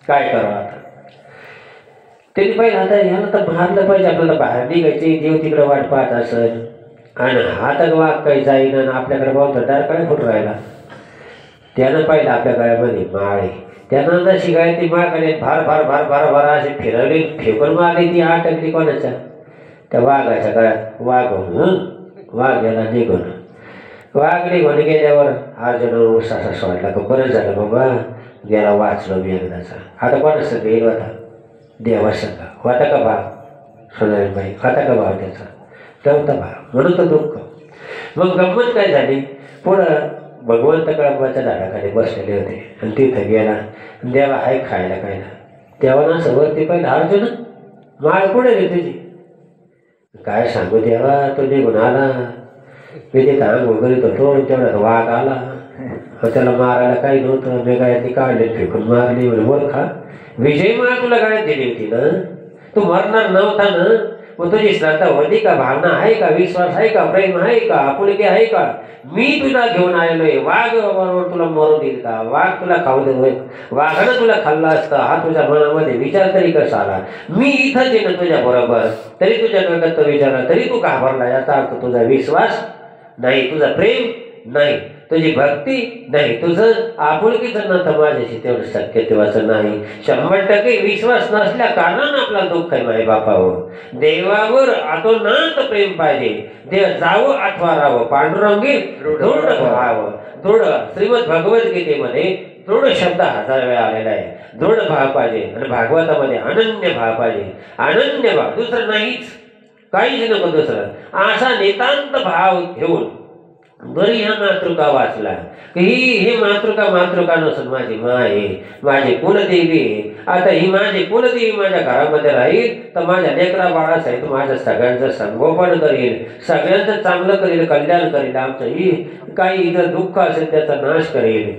काय करावं आता? त्यांनी पाहिजे आता ह्याला तर मारलं पाहिजे, आपल्याला बाहेर निघायचे. देव तिकडे वाट पाहत असेल आणि हातात वाघ काही जाईन आणि आपल्याकडे पाहून तर डार काय फुटून राहिला. त्यानं पाहिलं आपल्या गळ्यामध्ये माळ आहे. त्यानं जशी गाय ती माळ काढली, भार भार भार भार भार अशी फिरवली, फेकून मारली. ती अटकली कोणाच्या? त्या वाघाच्या गळ्यात. वाघ गेला निघून. वाघ निघून गेल्यावर अर्जुन उसासा सोडला का बरं झालं बाबा, गेला वाचलो मी एकदाचा. आता कोणा सगळं येईल होता? देवा सगळा होता का भाव? सोनालीबाई होता का भाव त्याचा? नव्हता भाव, म्हणून तर दुःख. मग गंमत काय झाली, पुढं भगवंत कळंबाच्या झाडाखाली बसलेले होते आणि तिथं गेला. देवा आहे खायला खायला. देवानं असं वरती पाहिलं, अर्जुन माळ कुठे रे तुझी? काय सांगू देवा, तो निघून आला. मी ते अंग वगैरे होतो, तेवढ्यात वाघ आला. त्याला मारायला काही नव्हतं, मी गाड्यातली काढले, फेकून मारली. मूर्खा, विजय माळ तुला गाड्यात दिली होती ना, तू मरणार नव्हता ना. मग तुझी श्रद्धा होती का, भावना आहे का, विश्वास आहे का, प्रेम आहे का, आपुलकी आहे का? मी तुला घेऊन आलेलो आहे. वाघ बरोबर तुला मरू देईल का? वाघ तुला खाऊ दे? वाघानं तुला खाल्ला असतं, हा तुझ्या मनामध्ये विचार तरी कसा आला? मी इथंच आहे ना तुझ्या बरोबर, तरी तुझ्या डोक्यात तो विचारला, तरी तू घाबरला. याचा अर्थ तुझा विश्वास नाही, तुझा प्रेम नाही, तुझी भक्ती नाही, तुझं आपुलकीचं नातं माझ्याशी तेवढं शक्यतेवाचं नाही. 100% विश्वास नसल्या कारणानं आपला दुःख आहे माय बापावर. देवावर अतोनात प्रेम पाहिजे. देव जावं अथवा राहावं, पांडुरंगी दृढ व्हावं. दृढ, श्रीमद भगवद्गीतेमध्ये दृढ शब्द 1000 वेळा आलेला आहे. दृढ भाव पाहिजे. आणि भागवतामध्ये अनन्य भाव पाहिजे. अनन्य भाव, दुसरं नाहीच, काहीच नको दुसरं. असा नितांत भाव घेऊन बरी ह्या मातृका वाचला की हे मातृका नसून माझी मा आहे, माझी कुलदेवी आहे. आता ही माझी कुलदेवी माझ्या घरामध्ये राहील तर माझ्या लेकरा बाळासहित माझ्या सगळ्यांचं संगोपन करेल, सगळ्यांचं चांगलं करेल, कल्याण करेल. आमचं ही काही इथं दुःख असेल त्याचा नाश करेल.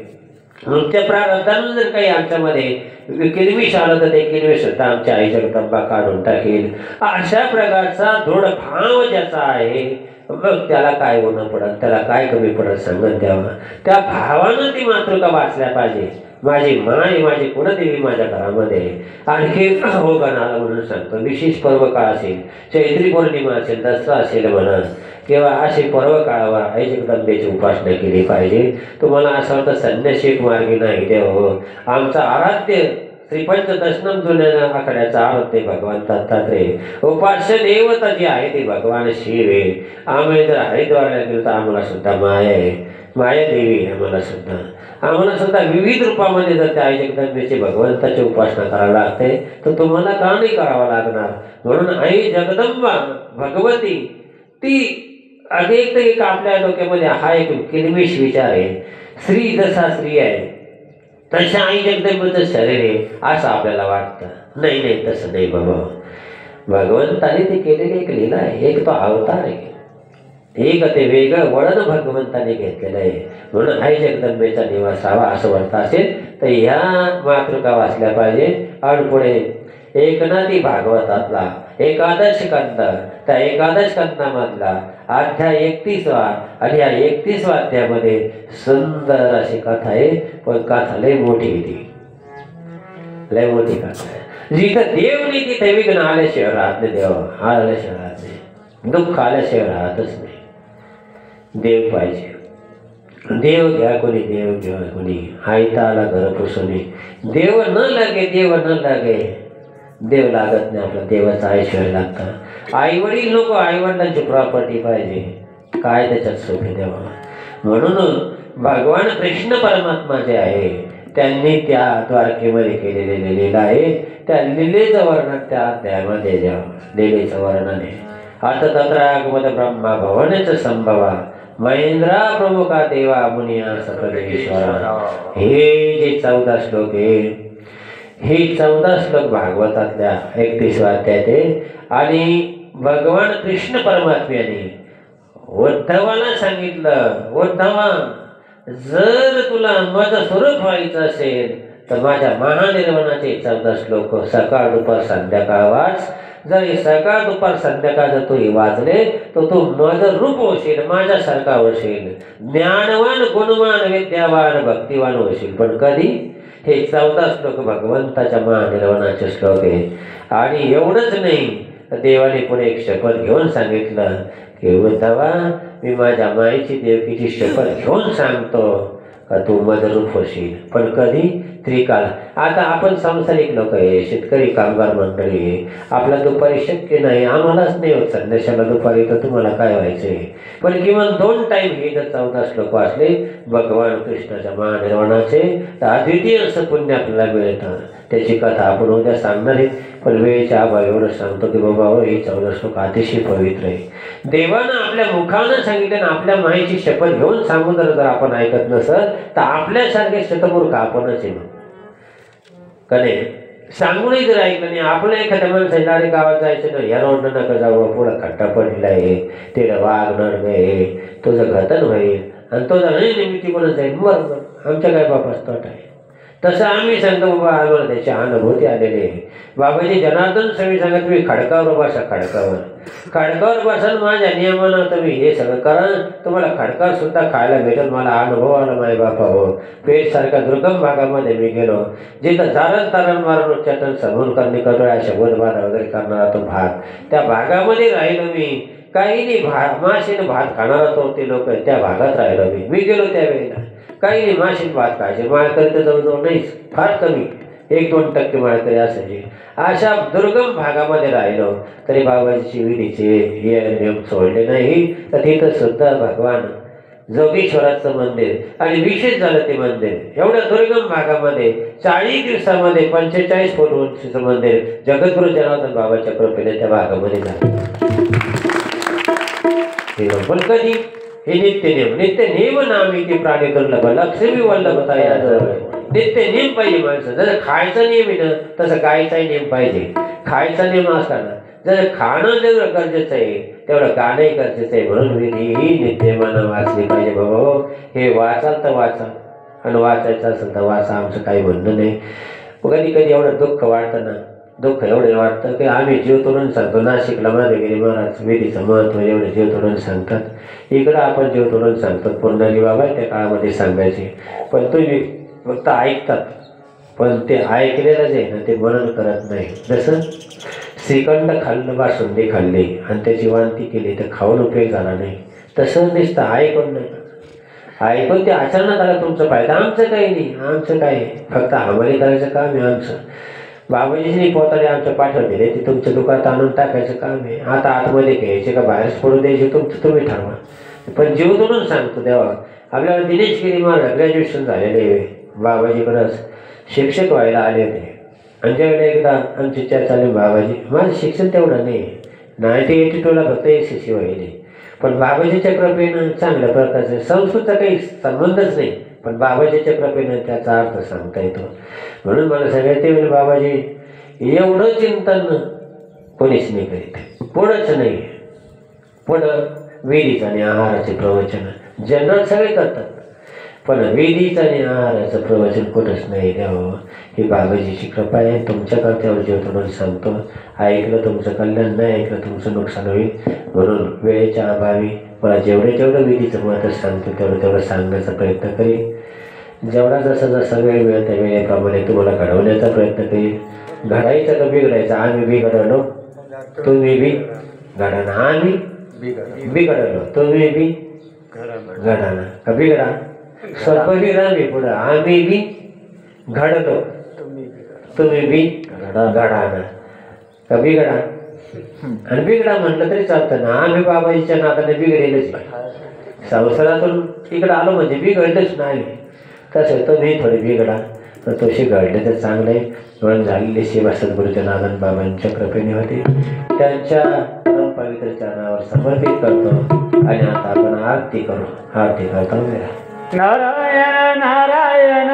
त्या प्रारब्धानं जर काही आमच्यामध्ये किलमिश आलं तर ते किलमिश होता आमच्या आई जगदंबा काढून टाकेल. अशा प्रकारचा दृढ भाव ज्याचा आहे, मग त्याला काय होणं पडत, त्याला काय कमी पडत सांगत द्यावं. त्या भावानं ती मातृका वाचल्या पाहिजे. माझी माय, माझी कुलदेवी माझ्या घरामध्ये. आणखी होगण आलं म्हणून सांगतो, विशेष पर्व काळ असेल, चैत्री पौर्णिमा असेल, दसरा असेल म्हणा, किंवा असे पर्व काळावर आई जगदंबेची उपासना केली पाहिजे. तुम्हाला असं वाटतं संन्यासी मार्गी नाही देव, आमचा आराध्य श्रीपंच दशनम जुन्या आखाड्याचा आराध्य भगवान दत्तात्रय, उपास्य देवता जी आहे ती भगवान शिव आहे. आम्ही जर हरिद्वारला गेलो तर आम्हाला सुद्धा माया आहे, माया देवी आहे. आम्हाला सुद्धा विविध रूपामध्ये जर त्या आई जगदंबेची भगवंताची उपासना करावी लागते तर तुम्हाला का नाही करावं लागणार? म्हणून आई जगदंबा भगवती ती अनेक एक आपल्या डोक्यामध्ये हा एक किलमिश विचार आहे. स्त्री जसा स्त्री आहे तशा आई जगदंबेचं शरीर आहे असं आपल्याला वाटतं. नाही, तसं नाही बाबा. भगवंताने ते केलेली एक लीला आहे, एक तो अवतार आहे, एक ते वेगळं वळण भगवंताने घेतलेलं आहे. म्हणून आई जगदंबेचा निवास हवा असं म्हणता असेल तर ह्या मातृका वाचल्या पाहिजे. आणि पुढे एकनाथी भागवतातला एकादश कंद, त्या एकादश कंदामधला अध्याय 31वा, आणि या 31व्या अध्यायामध्ये सुंदर अशी कथा आहे. पण कथा लय मोठी आहे, लय मोठी कथा आहे. जिथं देव नाही तिथे विघ्न आल्याशिवाय राहत नाही, देव आल्याशिवाय राहत नाही, दुःख आल्याशिवाय राहतच नाही. देव पाहिजे. देव घ्या कोणी, देव घ्या कोणी, आयता आला घर पुसुनी. देव न लागे, देव न लागे, देव लागत नाही. आपला देवाचा ऐश्वर्य लागतं. आई वडील नको, आई वडिलांची प्रॉपर्टी पाहिजे. काय त्याच्यात सुख आहे देवा? म्हणून भगवान कृष्ण परमात्मा जे आहे त्यांनी त्या द्वारकेमध्ये केलेली लीला आहे. त्या लीलेचं वर्णन त्या अध्यायामध्ये द्यावं. लीलेचं वर्णन आहे. आता तत्रागमत ब्रह्मा भवनेच संभवा, महेंद्रा प्रमुखा देवा मुनिया सकलेश्वरा. हे जे 14 श्लोक आहे, हे 14 श्लोक भागवतातल्या 31व्या अध्यायात. आणि भगवान कृष्ण परमात्म्याने उद्धवाला सांगितलं, उद्धवा जर तुला माझं स्वरूप व्हायचं असेल तर माझ्या महानिर्वाणाचे 14 श्लोक सकाळ दुपार संध्याकाळ वाच. जर सकाळ दुपार संध्याकाळ जर तू वाचले तर तू माझं रूप होशील, माझ्यासारखा होशील, ज्ञानवान गुणवान विद्यावान भक्तिवान होशील. पण कधी? हे 14 श्लोक भगवंताच्या महानिर्वाणाचे श्लोक आहे. आणि एवढंच नाही, देवाने पुढे एक शपथ घेऊन सांगितलं की उद्धवा मी माझ्या मायेची देवकीची शपथ घेऊन सांगतो का तू मदरूप होशील. पण कधी? त्रिकाल. आता आपण सांसारिक लोक आहे, शेतकरी कामगार मंडळी आहे, आपला दुपारी शक्य नाही, आम्हालाच नाही होत संदेशाला दुपारी, तर तुम्हाला काय व्हायचंय? पण किमान 2 टाईम हे जर 14 श्लोक वाचले भगवान कृष्णाच्या महानिर्वाणाचे तर अद्वितीय असं पुण्य आपल्याला मिळतं. त्याची कथा आपण उद्या सांगणार आहे. पण वेळेच्या अभावी एवढं सांगतो की बाबा हे 14 श्लोक अतिशय पवित्र आहे. देवानं आपल्या मुखानं सांगितलं आणि आपल्या मायेची शपथ घेऊन सांगून जर आपण ऐकत नसत तर आपल्यासारखे शतमूर्ख आपणच आहे. कने सांगूनही जर ऐकलं नाही, आपलं एखाद्या माणसाला अरे गावात जायचं नाही, या रोडनं नका जाऊ, पुढं खड्डा पडलेला आहे, तिला वाघ नडगं आहे, तुझं घतन होईल आणि तुझा नाही निमित्ती म्हणून जाईल, बरोबर आमच्या काय बापास तोट आहे. तसं आम्ही सांगतो बाबा, आम्हाला त्याची अनुभूती आलेली आहे. बाबाजी जनार्दन स्वामी सांगा, तुम्ही खडकावर बसा, खडकावर बसाल, माझ्या नियमानं तुम्ही हे सगळं करा, तुम्हाला खडकावर सुद्धा खायला भेटेल. मला अनुभव आला माय बापा हो. पेठसारख्या दुर्गम भागामध्ये मी गेलो, जिथं जारण तारण मारून उच्चाटन समोर करणे कटोळ्या अशा बोधबाधा वगैरे करणारा तो भाग, त्या भागामध्ये राहिलो मी. काही नाही, माशीनं भात खाणार होतो ते लोक, त्या भागात राहिलो मी गेलो त्यावेळेला. काही नाही, माशीन भात खायचे, माळकरी तर जवळजवळ नाहीच, फार कमी 1-2% माळकरी असायचे. अशा दुर्गम भागामध्ये राहिलो तरी बाबाजीची विधीचे हे नियम सोडले नाही. तर तिथं सुद्धा भगवान जोगेश्वराचं मंदिर, आणि विशेष झालं ते मंदिर एवढ्या दुर्गम भागामध्ये 40 दिवसामध्ये 45 फूट उंचीचं मंदिर जगद्गुरु जनार्दन बाबाच्या कृपेने त्या भागामध्ये झालं. पण कधी हे नित्य नियम नामी ते प्राणी दुर्लभ लक्ष्मी वल्लभता याजवळ. नित्य नियम पाहिजे माणसं. जसं खायचा नियम आहे ना, तसं गायचाही नियम पाहिजे. खायचा नियम असताना जर खाणं जेवढं गरजेचं आहे तेवढं गाणंही गरजेचं आहे. म्हणून विधी ही नित्यमानं वाचली पाहिजे बाबा हो. हे वाचाल तर वाचा, आणि वाचायचं असेल तर वाचा, आमचं काही म्हणणं नाही. कधी कधी एवढं दुःख वाटतं ना, दुःख एवढं वाटतं की आम्ही जीव तोडून सांगतो. नाशिकला माधवगिरी महाराज विधीचं महत्त्व एवढं जीव तोडून सांगतात, इकडं आपण जीव तोडून सांगतो. पूर्णाजी बाबा त्या काळामध्ये सांगायचे, पण तुम्ही फक्त ऐकतात, पण ते ऐकलेलं जे ना ते मनन करत नाही. जसं श्रीखंड खाल्लं, बासुंदी खाल्ली आणि त्याची वांती केली तर खाऊन उपयोग झाला नाही, तसं नुसतं ऐकून नाही, ऐकून ते आचरणात आलं तुमचं फायदा. आमचं काही नाही, आमचं काय फक्त हमाली करायचं काम आहे आमचं. बाबाजीने पोताडे आमच्या पाठवून दिले, ते तुमच्या दुकानात आणून टाकायचं काम आहे. आता आतमध्ये घ्यायचे का बाहेरच पडू द्यायचे तुमचं तुम्ही ठरवा, पण जीव तोडून सांगतो देवा. आपल्याला दिनेशगिरी महाराज ग्रॅज्युएशन झालेले आहे, बाबाजीकडंच शिक्षक व्हायला आले होते. आणि ज्यावेळेला एकदा आमची चर्चा झाली, बाबाजी माझं शिक्षण तेवढं नाही, 1982ला फक्त SSC व्हायले, पण बाबाजीच्या कृपेनं चांगल्या प्रकारचं, संस्कृतचा काही संबंधच नाही, पण बाबाजीच्या कृपेनं त्याचा अर्थ सांगता येतो. म्हणून मला सगळ्यात ते म्हणजे बाबाजी एवढं चिंतन कोणीच नाही करीत, पुढंच नाही. पुढं वेदीचं आणि आहाराचे प्रवचन जनरल सगळे करतात, पण वेदीचं आणि आहाराचं प्रवचन कुठंच नाही द्यावं. ही बाबाजीची कृपा आहे. तुमच्या कर्त्यावर जीव तोडून सांगतो. ऐकलं तुमचं कल्याण, नाही ऐकलं तुमचं नुकसान होईल. म्हणून वेळेच्या अभावी मला जेवढं विधीचं महत्त्व सांगतो तेवढं सांगण्याचा प्रयत्न करीन. जेवढा जसा वेळ मिळेल त्या वेळेप्रमाणे तुम्हाला घडवण्याचा प्रयत्न करीन. घडायचं का बिघडायचं, आम्ही बिघडलो तुम्ही बी घडा ना, आम्ही बिघडलो तुम्ही बी घडा ना, का बिघडा स्वल्प बिघडा मी पुढं, आम्ही बी घडलो तुम्ही बी घडा ना, का बिघडा. आणि बिघडा म्हटलं तरी चालतं ना, आम्ही बाबाजीच्या नादाने बिघडेलच. संसारातून इकडं आलो म्हणजे बिघडलंच नाही. तसं तुम्ही थोडे बिघडा, तर तसे घडले तर चांगले. म्हणून झालेली सेवा सद्गुरूच्या नादान बाबांच्या कृपेने होते. त्यांच्या परम पवित्र चरणावर समर्पित करतो. आणि आता आपण आरती करू. आरती करता मेरा नारायण नारायण